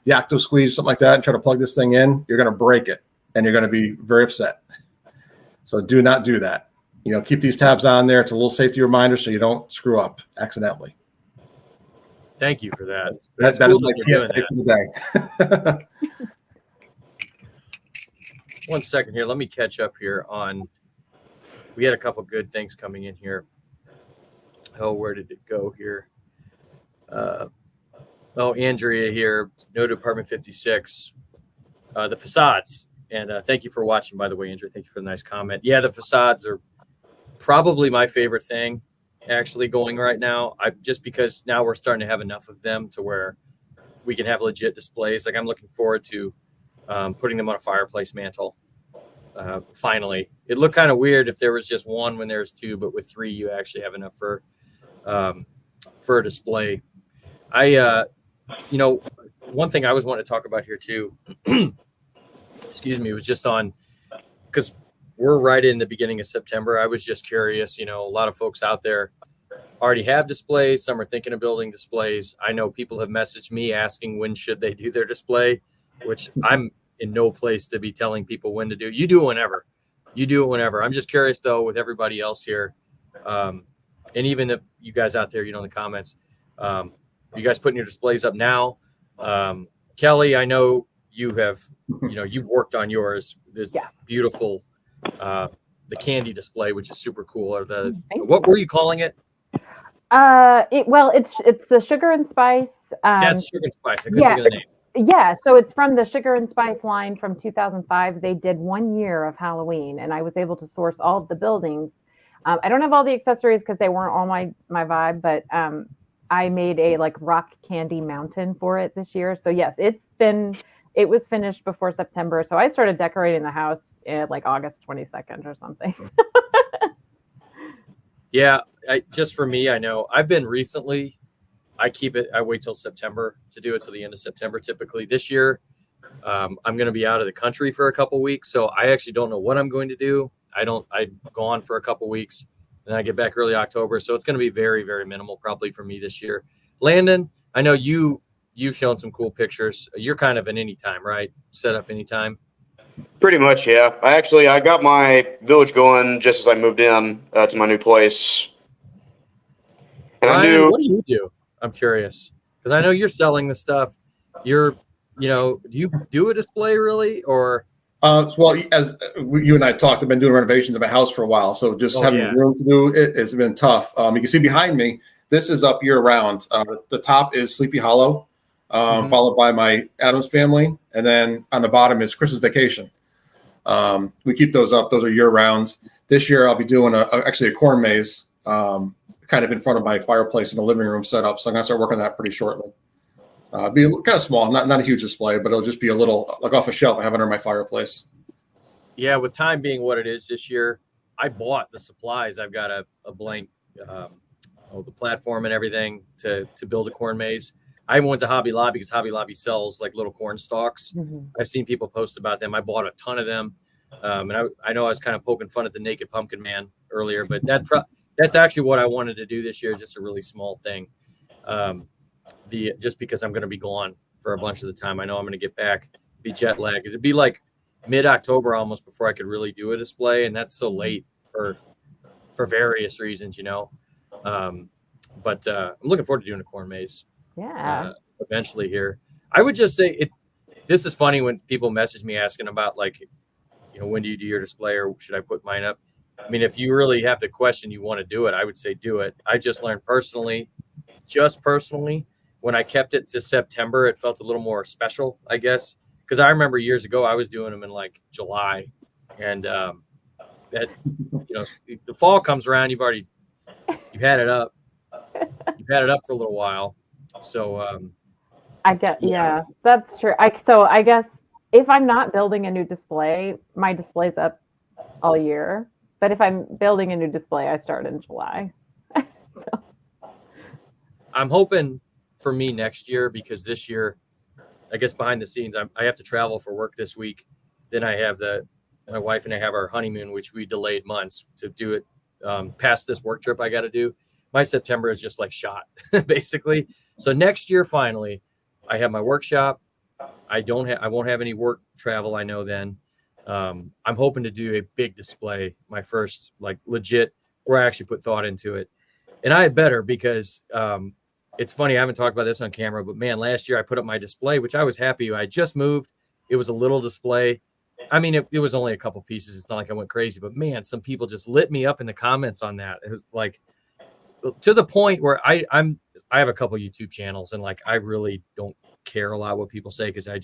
the Octo Squeeze, something like that, and try to plug this thing in, you're going to break it and you're going to be very upset. So do not do that. Keep these tabs on there. It's a little safety reminder so you don't screw up accidentally. Thank you for that. That cool is my that you're PSA doing for the day. 1 second here. Let me catch up here on. We had a couple good things coming in here. Oh, where did it go here? Andrea here. No Department 56. The facades. And thank you for watching, by the way, Andrea. Thank you for the nice comment. Yeah, the facades are probably my favorite thing actually going right now. Just because now we're starting to have enough of them to where we can have legit displays. Like I'm looking forward to putting them on a fireplace mantle. Finally, it looked kind of weird if there was just one when there's 2, but with 3, you actually have enough for a display. One thing I always want to talk about here too, excuse me, was just on, because we're right in the beginning of September. I was just curious, a lot of folks out there already have displays. Some are thinking of building displays. I know people have messaged me asking when should they do their display, which I'm in no place to be telling people when to do. You do it whenever. I'm just curious though, with everybody else here, and even if you guys out there, in the comments, you guys putting your displays up now? Kelly, I know you have, you've worked on yours. This beautiful, the candy display, which is super cool. Or what were you calling it? It's the Sugar and Spice. That's Sugar and Spice. I couldn't think of the name. Yeah, so it's from the Sugar and Spice line from 2005. They did 1 year of Halloween, and I was able to source all of the buildings. I don't have all the accessories because they weren't all my vibe, but I made a rock candy mountain for it this year. So yes, it was finished before September. So I started decorating the house at August 22nd or something. Yeah, just for me, I know I've been recently. I wait till September to do it, till the end of September typically. This year, I'm going to be out of the country for a couple weeks, so I actually don't know what I'm going to do. I go on for a couple weeks, and I get back early October, so it's going to be very, very minimal probably for me this year. Landon, I know you've shown some cool pictures. You're kind of an anytime, right? Set up anytime. Pretty much, yeah. I got my village going just as I moved in to my new place. And Ryan, what do you do? I'm curious because I know you're selling the stuff. Do you do a display really, or? Well, as you and I talked, I've been doing renovations of my house for a while, so just having room to do it has been tough. You can see behind me, this is up year round. The top is Sleepy Hollow, followed by my Addams Family, and then on the bottom is Christmas Vacation. We keep those up; those are year round. This year, I'll be doing actually a corn maze, kind of in front of my fireplace in the living room setup. So I'm gonna start working on that pretty shortly. Be kind of small, not a huge display, but it'll just be a little off a shelf I have under my fireplace. Yeah, with time being what it is this year, I bought the supplies. I've got a blank the platform and everything to build a corn maze. I went to Hobby Lobby because Hobby Lobby sells like little corn stalks. I've seen people post about them. I bought a ton of them. And I know I was kind of poking fun at the Naked Pumpkin Man earlier, but that's actually what I wanted to do this year, is just a really small thing. Just because I'm going to be gone for a bunch of the time. I know I'm going to get back, be jet lagged. It'd be like mid-October almost before I could really do a display, and that's so late for various reasons, you know. But I'm looking forward to doing a corn maze. Yeah. Eventually here. I would just say this is funny when people message me asking about, like, you know, when do you do your display, or should I put mine up? I mean, if you really have the question you want to do it, I would say do it. I just learned personally, when I kept it to September, it felt a little more special, I guess. Because I remember years ago, I was doing them in like July, and that, you know, if the fall comes around, you've had it up for a little while. So I get, yeah, that's true. So I guess if I'm not building a new display, my display's up all year. But if I'm building a new display, I start in July. So. I'm hoping for me next year, because this year, I guess behind the scenes, I have to travel for work this week. Then I have my wife and I have our honeymoon, which we delayed months to do it past this work trip I got to do. My September is just like shot, basically. So next year, finally, I have my workshop. I won't have any work travel, I know then. I'm hoping to do a big display, my first, like, legit, where I actually put thought into it. And I had better, because it's funny, I haven't talked about this on camera, but man, last year I put up my display, which I was happy. I just moved. It was a little display. I mean, it was only a couple pieces. It's not like I went crazy, but man, some people just lit me up in the comments on that. It was like, to the point where I have a couple YouTube channels, and like, I really don't care a lot what people say, because I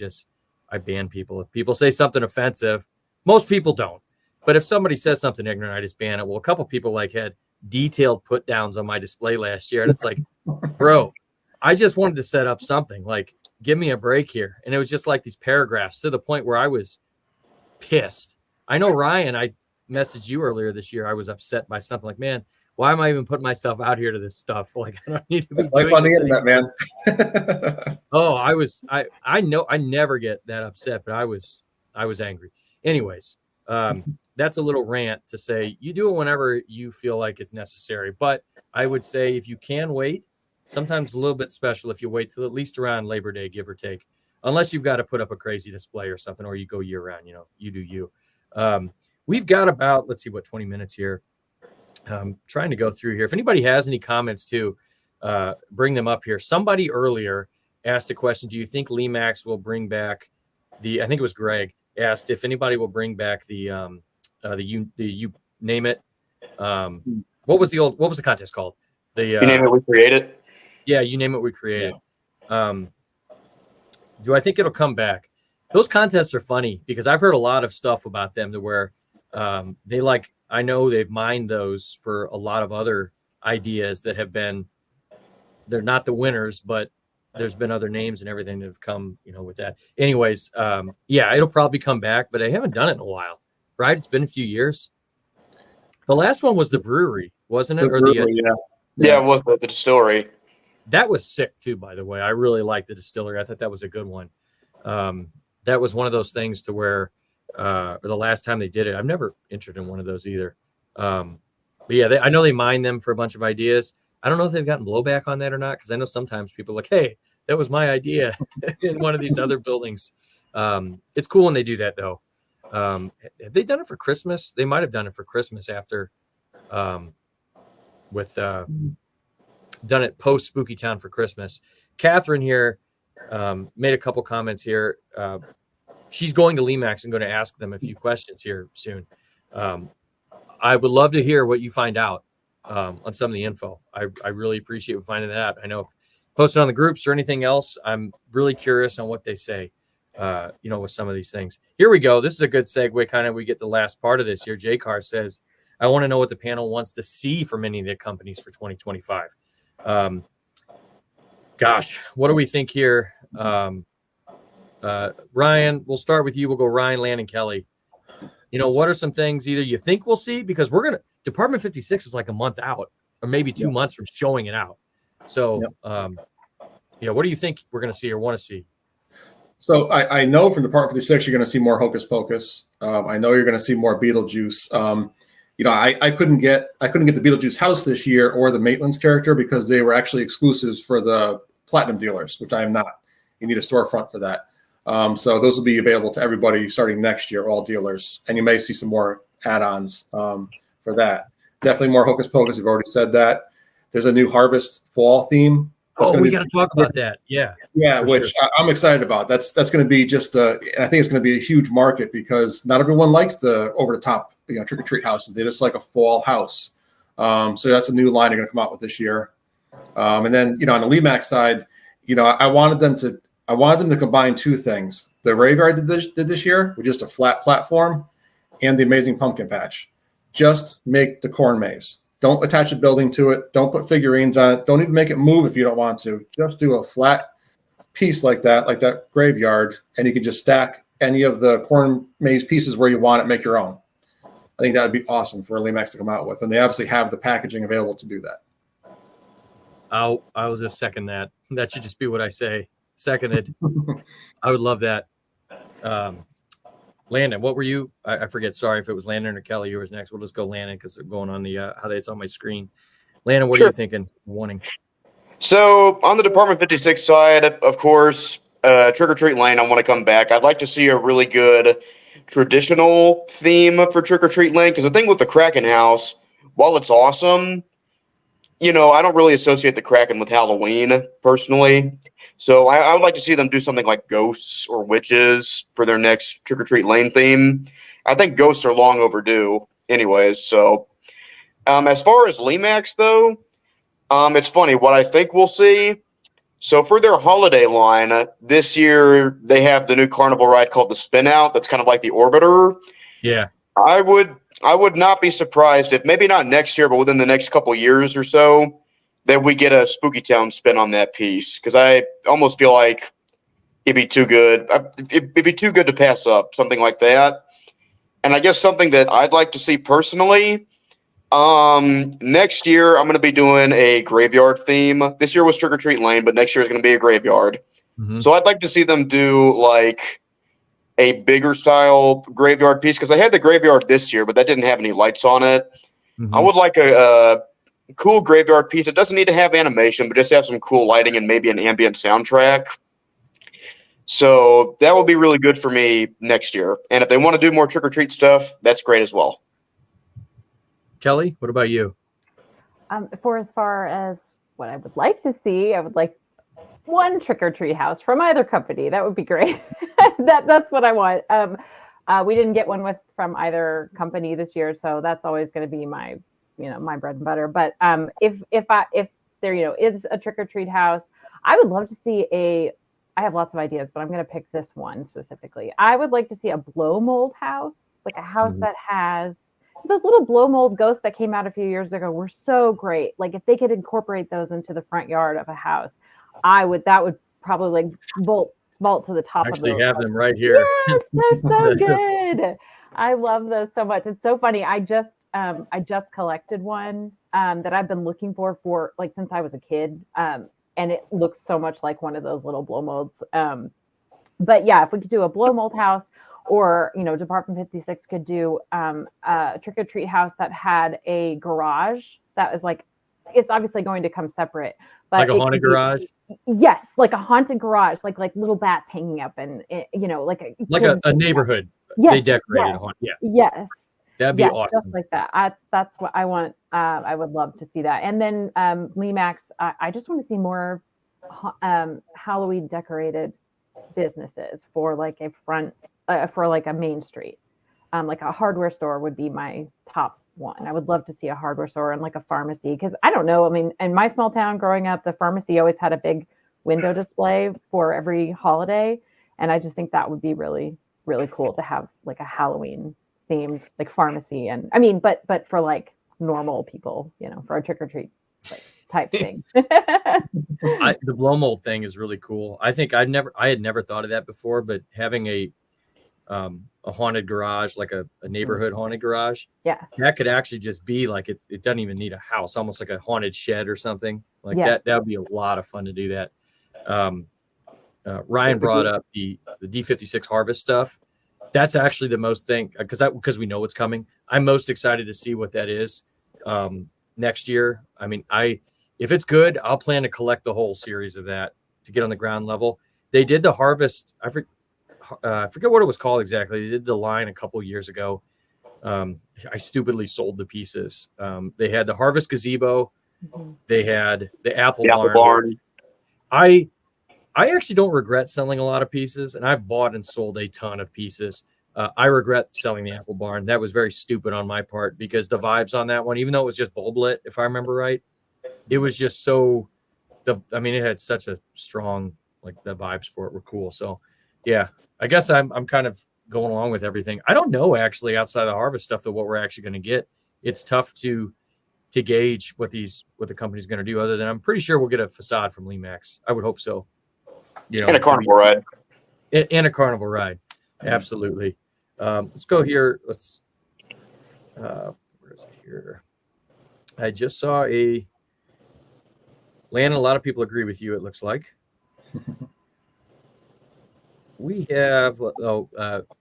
ban people. If people say something offensive, most people don't. But if somebody says something ignorant, I just ban it. Well, a couple people like had detailed put downs on my display last year. And it's like, bro, I just wanted to set up something, like, give me a break here. And it was just like these paragraphs, to the point where I was pissed. I know, Ryan, I messaged you earlier this year. I was upset by something, like, man, why am I even putting myself out here to this stuff? Like, I don't need to be It's like on the internet, man. Oh, I know I never get that upset, but I was angry. Anyways, that's a little rant to say you do it whenever you feel like it's necessary. But I would say if you can wait, sometimes a little bit special if you wait till at least around Labor Day, give or take, unless you've got to put up a crazy display or something, or you go year round, you know, you do you. We've got about, let's see, 20 minutes here. Trying to go through here. If anybody has any comments too, bring them up here. Somebody earlier asked a question. Do you think Lemax will bring back I think it was Greg asked if anybody will bring back the you name it. What was the contest called? You name it, we create it. Yeah, you name it, we create it. Do I think it'll come back? Those contests are funny, because I've heard a lot of stuff about them to where they, like, I know they've mined those for a lot of other ideas that have been, they're not the winners, but there's been other names and everything that have come, you know, with that. Anyways, yeah, it'll probably come back, but I haven't done it in a while, right? It's been a few years. The last one was the brewery, wasn't it? Yeah, it was the distillery. That was sick too, by the way. I really liked the distillery. I thought that was a good one. That was one of those things to where, or the last time they did it, I've never entered in one of those either. But yeah, I know they mine them for a bunch of ideas. I don't know if they've gotten blowback on that or not, because I know sometimes people are like, hey, that was my idea in one of these other buildings. It's cool when they do that, though. Have they done it for Christmas? They might have done it for Christmas after done it post Spooky Town for Christmas. Catherine here made a couple comments here. She's going to Lemax and going to ask them a few questions here soon. I would love to hear what you find out on some of the info. I really appreciate finding that out. I know if posted on the groups or anything else, I'm really curious on what they say, you know, with some of these things. Here we go. This is a good segue. Kind of, we get the last part of this here. J-Car says, I want to know what the panel wants to see from any of the companies for 2025. Gosh, what do we think here? Ryan, we'll start with you. We'll go Ryan, Lan, and Kelly. You know, what are some things either you think we'll see? Because we're going to, Department 56 is like a month out. or maybe 2 months from showing it out. So, yeah, what do you think we're going to see or want to see? So I know from Department 56 you're going to see more Hocus Pocus. I know you're going to see more Beetlejuice. I couldn't get the Beetlejuice house this year or the Maitland's character because they were actually exclusives for the platinum dealers, which I am not. You need a storefront for that. So those will be available to everybody starting next year, all dealers, and you may see some more add-ons for that. Definitely more Hocus Pocus. You've already said that. There's a new Harvest Fall theme. We got to talk about that. Yeah, which sure. I'm excited about. That's going to be just I think it's going to be a huge market because not everyone likes the over the top trick or treat houses. They just like a fall house. So that's a new line they're going to come out with this year. And then on the Lemax side, I wanted them to combine two things. The Graveyard did this year with just a flat platform, and the Amazing Pumpkin Patch. Just make the corn maze. Don't attach a building to it. Don't put figurines on it. Don't even make it move if you don't want to. Just do a flat piece like that graveyard, and you can just stack any of the corn maze pieces where you want it, make your own. I think that would be awesome for Lemax to come out with, and they obviously have the packaging available to do that. I will just second that. That should just be what I say. Seconded. I would love that. Landon, what were you? I forget. Sorry if it was Landon or Kelly. Yours next. We'll just go Landon because it's going on the how it's on my screen. Landon, what are you thinking? Wanting. So on the Department 56 side, of course, Trick or Treat Lane. I want to come back. I'd like to see a really good traditional theme for Trick or Treat Lane because the thing with the Kraken House, while it's awesome, I don't really associate the Kraken with Halloween personally. So I would like to see them do something like ghosts or witches for their next Trick or Treat Lane theme. I think ghosts are long overdue anyways. So as far as Lemax, though, it's funny. What I think we'll see, so for their holiday line, this year they have the new carnival ride called the Spin Out. That's kind of like the Orbiter. Yeah. I would not be surprised if maybe not next year, but within the next couple of years or so, that we get a Spooky Town spin on that piece. Because I almost feel like it'd be too good. It'd be too good to pass up, something like that. And I guess something that I'd like to see personally, next year I'm going to be doing a graveyard theme. This year was Trick or Treat Lane, but next year is going to be a graveyard. Mm-hmm. So I'd like to see them do like a bigger style graveyard piece because I had the graveyard this year, but that didn't have any lights on it. Mm-hmm. I would like a cool graveyard piece. It doesn't need to have animation, but just have some cool lighting and maybe an ambient soundtrack. So that will be really good for me next year. And if they want to do more trick or treat stuff, that's great as well. Kelly, what about you? For as far as what I would like to see, I would like one trick or treat house from either company. That would be great. That's what I want. We didn't get one from either company this year, so that's always going to be my bread and butter. But if there is a trick or treat house, I would love to see I have lots of ideas, but I'm going to pick this one specifically. I would like to see a blow mold house, like a house that has those little blow mold ghosts that came out a few years ago were so great. Like if they could incorporate those into the front yard of a house, that would probably like vault to the top. Actually have them right here. Yes, they're so good. I love those so much. It's so funny. I just collected one that I've been looking for like since I was a kid. And it looks so much like one of those little blow molds. But yeah, if we could do a blow mold house, or Department 56 could do a trick or treat house that had a garage that was like, it's obviously going to come separate, but like a haunted garage. Yes, like a haunted garage, like little bats hanging up, and like a neighborhood. Yes, they decorated. Yes, yes, that'd be awesome. Just like that. That's what I want. I would love to see that. And then Lemax, I just want to see more Halloween decorated businesses for like a front. For like a main street, like a hardware store would be my top one. I would love to see a hardware store and like a pharmacy, because I don't know. I mean, in my small town growing up, the pharmacy always had a big window display for every holiday, and I just think that would be really, really cool to have like a Halloween themed like pharmacy. And I mean, but for like normal people, for a trick or treat type thing. The blow mold thing is really cool. I think I had never thought of that before, but having a haunted garage, like a neighborhood haunted garage. Yeah. That could actually just be like it doesn't even need a house, almost like a haunted shed or something like Yeah. that would be a lot of fun to do that. Ryan brought up the D56 Harvest stuff. That's actually the most thing because we know what's coming. I'm most excited to see what that is next year. I mean, if it's good, I'll plan to collect the whole series of that to get on the ground level. They did the Harvest. I forget what it was called exactly. They did the line a couple years ago. I stupidly sold the pieces. They had the Harvest Gazebo. Mhm. They had the Apple Apple Barn. Barn. I actually don't regret selling a lot of pieces, and I've bought and sold a ton of pieces. I regret selling the Apple Barn. That was very stupid on my part because the vibes on that one, even though it was just bulb lit, if I remember right, it was just so. It had such a strong the vibes for it were cool. So, yeah, I guess I'm kind of going along with everything. I don't know actually outside of the Harvest stuff what we're actually going to get. It's tough to gauge what the company's going to do. Other than I'm pretty sure we'll get a facade from Lemax. I would hope so. And a carnival ride. And a carnival ride. Absolutely. Let's go here. Where is it here? I just saw Landon, a lot of people agree with you, it looks like. We have,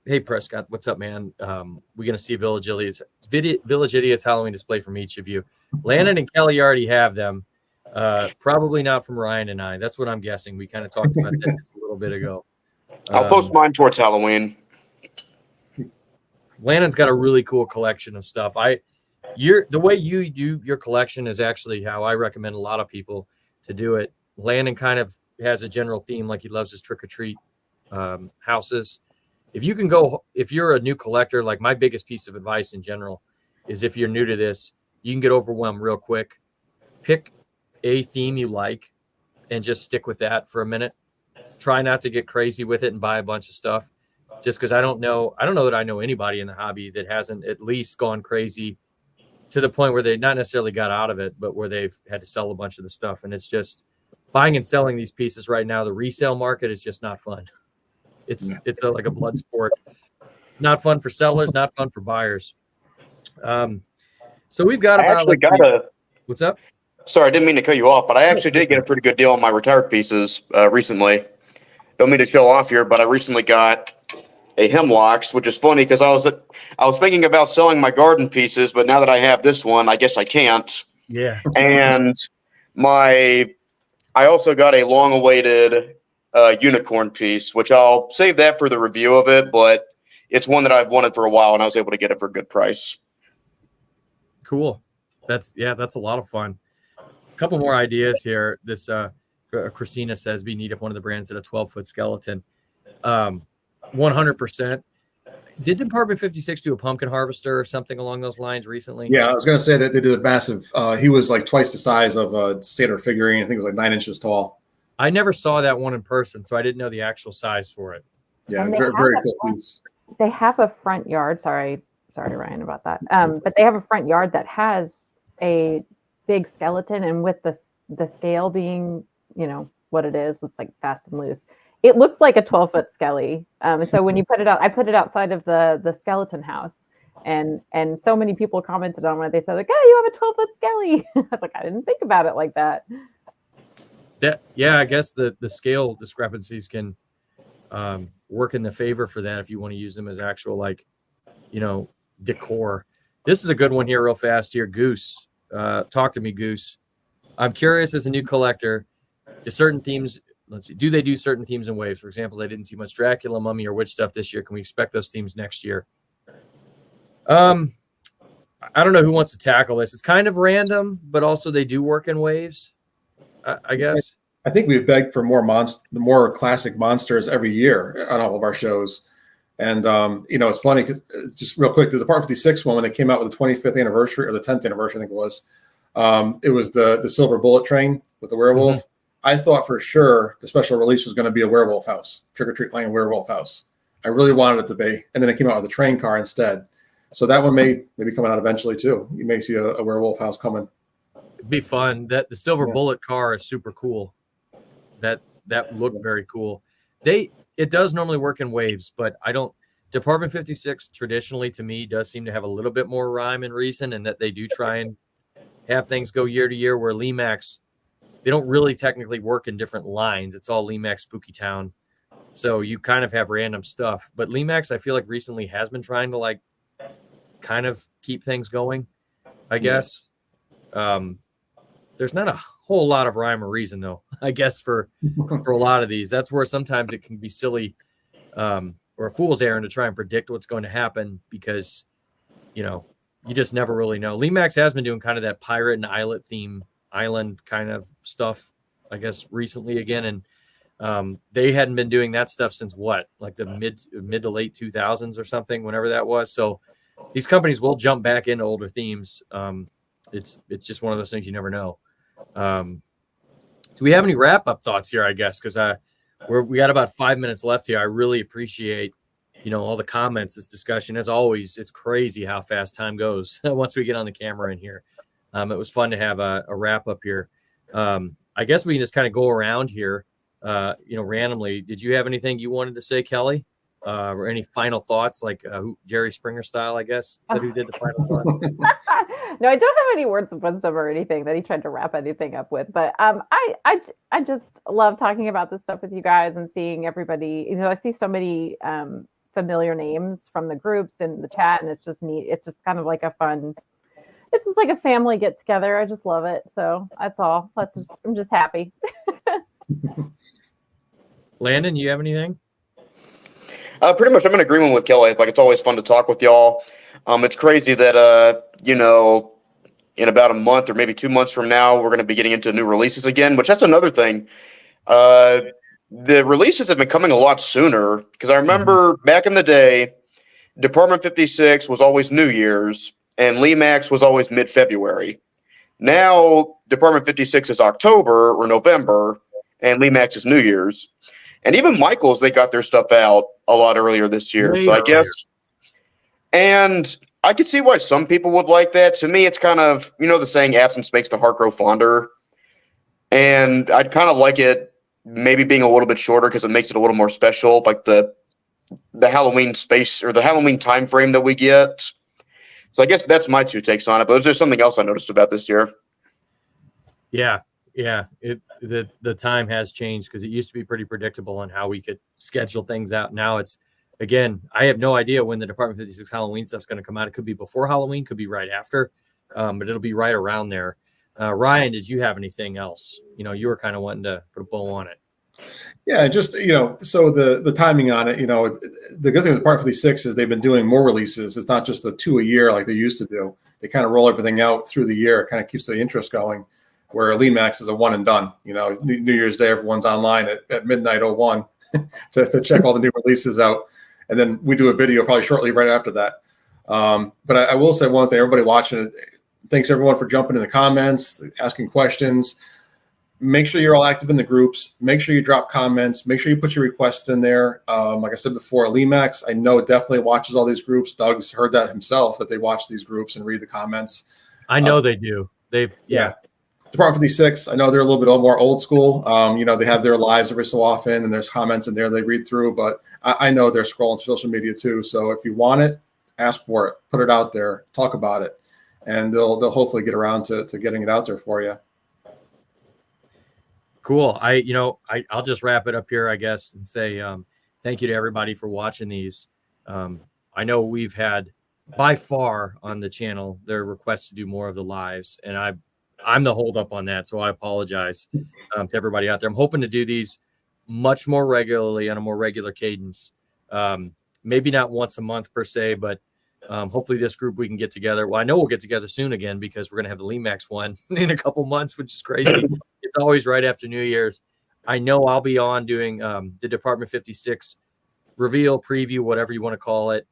hey, Prescott, what's up, man? We're going to see Village Idiots Halloween display from each of you. Landon and Kelly already have them. Probably not from Ryan and I. That's what I'm guessing. We kind of talked about that just a little bit ago. I'll post mine towards Halloween. Landon's got a really cool collection of stuff. The way you do your collection is actually how I recommend a lot of people to do it. Landon kind of has a general theme, like he loves his trick or treat houses. If you're a new collector, like my biggest piece of advice in general is if you're new to this, you can get overwhelmed real quick. Pick a theme you like and just stick with that for a minute. Try not to get crazy with it and buy a bunch of stuff. Just because I don't know that I know anybody in the hobby that hasn't at least gone crazy to the point where they not necessarily got out of it, but where they've had to sell a bunch of the stuff. And it's just buying and selling these pieces right now. The resale market is just not fun. It's like a blood sport. Not fun for sellers, not fun for buyers. So we've got what's up? Sorry, I didn't mean to cut you off, but I actually did get a pretty good deal on my retired pieces recently. Don't mean to show off here, but I recently got a Hemlocks, which is funny because I was thinking about selling my garden pieces, but now that I have this one, I guess I can't. Yeah. And I also got a long-awaited unicorn piece, which I'll save that for the review of it, but it's one that I've wanted for a while, and I was able to get it for a good price. Cool. That's a lot of fun. A couple more ideas here. This Christina says be neat if one of the brands did a 12-foot skeleton. 100%. Did Department 56 do a pumpkin harvester or something along those lines recently? Yeah, I was going to say that they did a massive. He was like twice the size of a standard figurine. I think it was like 9 inches tall. I never saw that one in person, so I didn't know the actual size for it. Yeah, very, very cool piece. They have a front yard. Sorry, Ryan, about that. But they have a front yard that has a big skeleton, and with the scale being, what it is, it's like fast and loose. It looks like a 12-foot skelly. And so when you put it out, I put it outside of the skeleton house, and so many people commented on it. They said like, "Oh, you have a 12-foot skelly." I was like, I didn't think about it like that. I guess the scale discrepancies can work in the favor for that if you want to use them as actual decor. This is a good one here, real fast here. Goose, talk to me, Goose. I'm curious as a new collector, do certain themes. Let's see. Do they do certain themes in waves? For example, I didn't see much Dracula, Mummy, or Witch stuff this year. Can we expect those themes next year? I don't know who wants to tackle this. It's kind of random, but also they do work in waves, I guess. I think we've begged for more classic monsters every year on all of our shows. And, it's funny because just real quick, the Department 56 one, when they came out with the 25th anniversary or the 10th anniversary, I think it was the Silver Bullet Train with the werewolf. Mm-hmm. I thought for sure the special release was going to be a werewolf house, Trick or Treat playing werewolf house. I really wanted it to be. And then it came out with a train car instead. So that one may be coming out eventually too. You may see a werewolf house coming. It'd be fun. That the Silver Bullet car is super cool. That looked very cool. It does normally work in waves, but Department 56 traditionally to me does seem to have a little bit more rhyme and reason, and that they do try and have things go year to year, where LEMAX, they don't really technically work in different lines. It's all LEMAX Spooky Town. So you kind of have random stuff. But LEMAX, I feel like recently has been trying to like kind of keep things going, I guess. There's not a whole lot of rhyme or reason though, I guess, for a lot of these. That's where sometimes it can be silly or a fool's errand to try and predict what's going to happen, because, you know, you just never really know. LEMAX has been doing kind of that pirate and island kind of stuff, I guess, recently again. And they hadn't been doing that stuff since what, like the mid to late 2000s or something, whenever that was. So these companies will jump back into older themes. It's just one of those things you never know. Do we have any wrap up thoughts here, I guess? Because we got about 5 minutes left here. I really appreciate, you know, all the comments, this discussion. As always, it's crazy how fast time goes once we get on the camera in here. It was fun to have a wrap up here. I guess we can just kind of go around here, you know, randomly. Did you have anything you wanted to say, Kelly? Or any final thoughts, like Jerry Springer style, I guess? Is that who did the final thoughts? No, I don't have any words of wisdom or anything that he tried to wrap anything up with. But I just love talking about this stuff with you guys and seeing everybody. You know, I see so many familiar names from the groups and the chat, and it's just neat. It's just kind of like a fun. It's just like a family get together. I just love it. So that's all. I'm just happy. Landon, you have anything? Pretty much, I'm in agreement with Kelly. Like, it's always fun to talk with y'all. It's crazy that, you know, in about a month or maybe 2 months from now, we're going to be getting into new releases again, which that's another thing. The releases have been coming a lot sooner, because I remember back in the day, Department 56 was always New Year's and LEMAX was always mid-February. Now, Department 56 is October or November and LEMAX is New Year's. And even Michaels, they got their stuff out a lot earlier this year. So I guess, and I could see why some people would like that. To me, it's kind of, you know, the saying, absence makes the heart grow fonder. And I'd kind of like it maybe being a little bit shorter, because it makes it a little more special, like the Halloween space or the Halloween time frame that we get. So I guess that's my two takes on it. But was there something else I noticed about this year? Yeah. The time has changed, because it used to be pretty predictable on how we could schedule things out. Now it's, again, I have no idea when the Department 56 Halloween stuff's going to come out. It could be before Halloween, could be right after, but it'll be right around there. Ryan, did you have anything else? You know, you were kind of wanting to put a bow on it. Yeah, just, you know, so the timing on it, you know, the good thing with Part 56 is they've been doing more releases. It's not just the 2 a year like they used to do. They kind of roll everything out through the year. It kind of keeps the interest going, where LEMAX is a one and done. You know, New Year's Day, everyone's online at midnight 01 to check all the new releases out. And then we do a video probably shortly right after that. But I will say one thing, everybody watching it, thanks everyone for jumping in the comments, asking questions. Make sure you're all active in the groups. Make sure you drop comments. Make sure you put your requests in there. Like I said before, LEMAX, I know, definitely watches all these groups. Doug's heard that himself, that they watch these groups and read the comments. I know they do. Yeah. Department 56, I know they're a little bit more old school. You know, they have their lives every so often, and there's comments in there they read through. But I know they're scrolling through social media too. So if you want it, ask for it. Put it out there. Talk about it. And they'll hopefully get around to getting it out there for you. Cool. I'll just wrap it up here, I guess, and say thank you to everybody for watching these. I know we've had, by far on the channel, there are requests to do more of the lives, and I'm the holdup on that, so I apologize to everybody out there. I'm hoping to do these much more regularly on a more regular cadence. Maybe not once a month per se, but hopefully this group we can get together. Well, I know we'll get together soon again, because we're going to have the LEMAX one in a couple months, which is crazy. It's always right after New Year's. I know I'll be on doing the Department 56 reveal, preview, whatever you want to call it,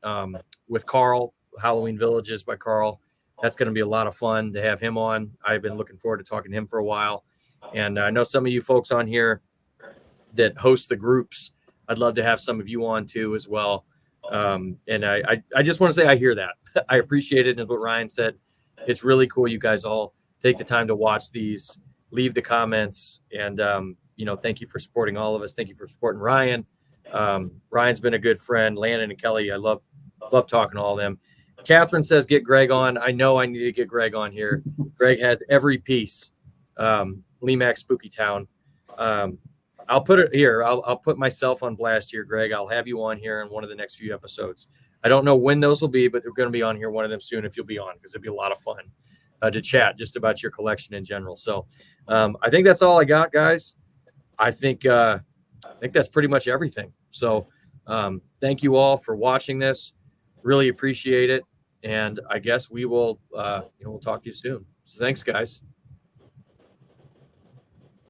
with Carl, Halloween Villages by Carl. That's going to be a lot of fun to have him on. I've been looking forward to talking to him for a while. And I know some of you folks on here that host the groups. I'd love to have some of you on too as well. And I just want to say I hear that. I appreciate it. And as what Ryan said, it's really cool you guys all take the time to watch these, leave the comments, and thank you for supporting all of us. Thank you for supporting Ryan. Ryan's been a good friend. Landon and Kelly, I love talking to all of them. Catherine says, get Greg on. I know I need to get Greg on here. Greg has every piece. Lemax Spooky Town. I'll put it here. I'll put myself on blast here, Greg. I'll have you on here in one of the next few episodes. I don't know when those will be, but they're going to be on here one of them soon if you'll be on, because it'd be a lot of fun to chat just about your collection in general. So I think that's all I got, guys. I think that's pretty much everything. So thank you all for watching this. Really appreciate it. And I guess we will we'll talk to you soon. So thanks, guys.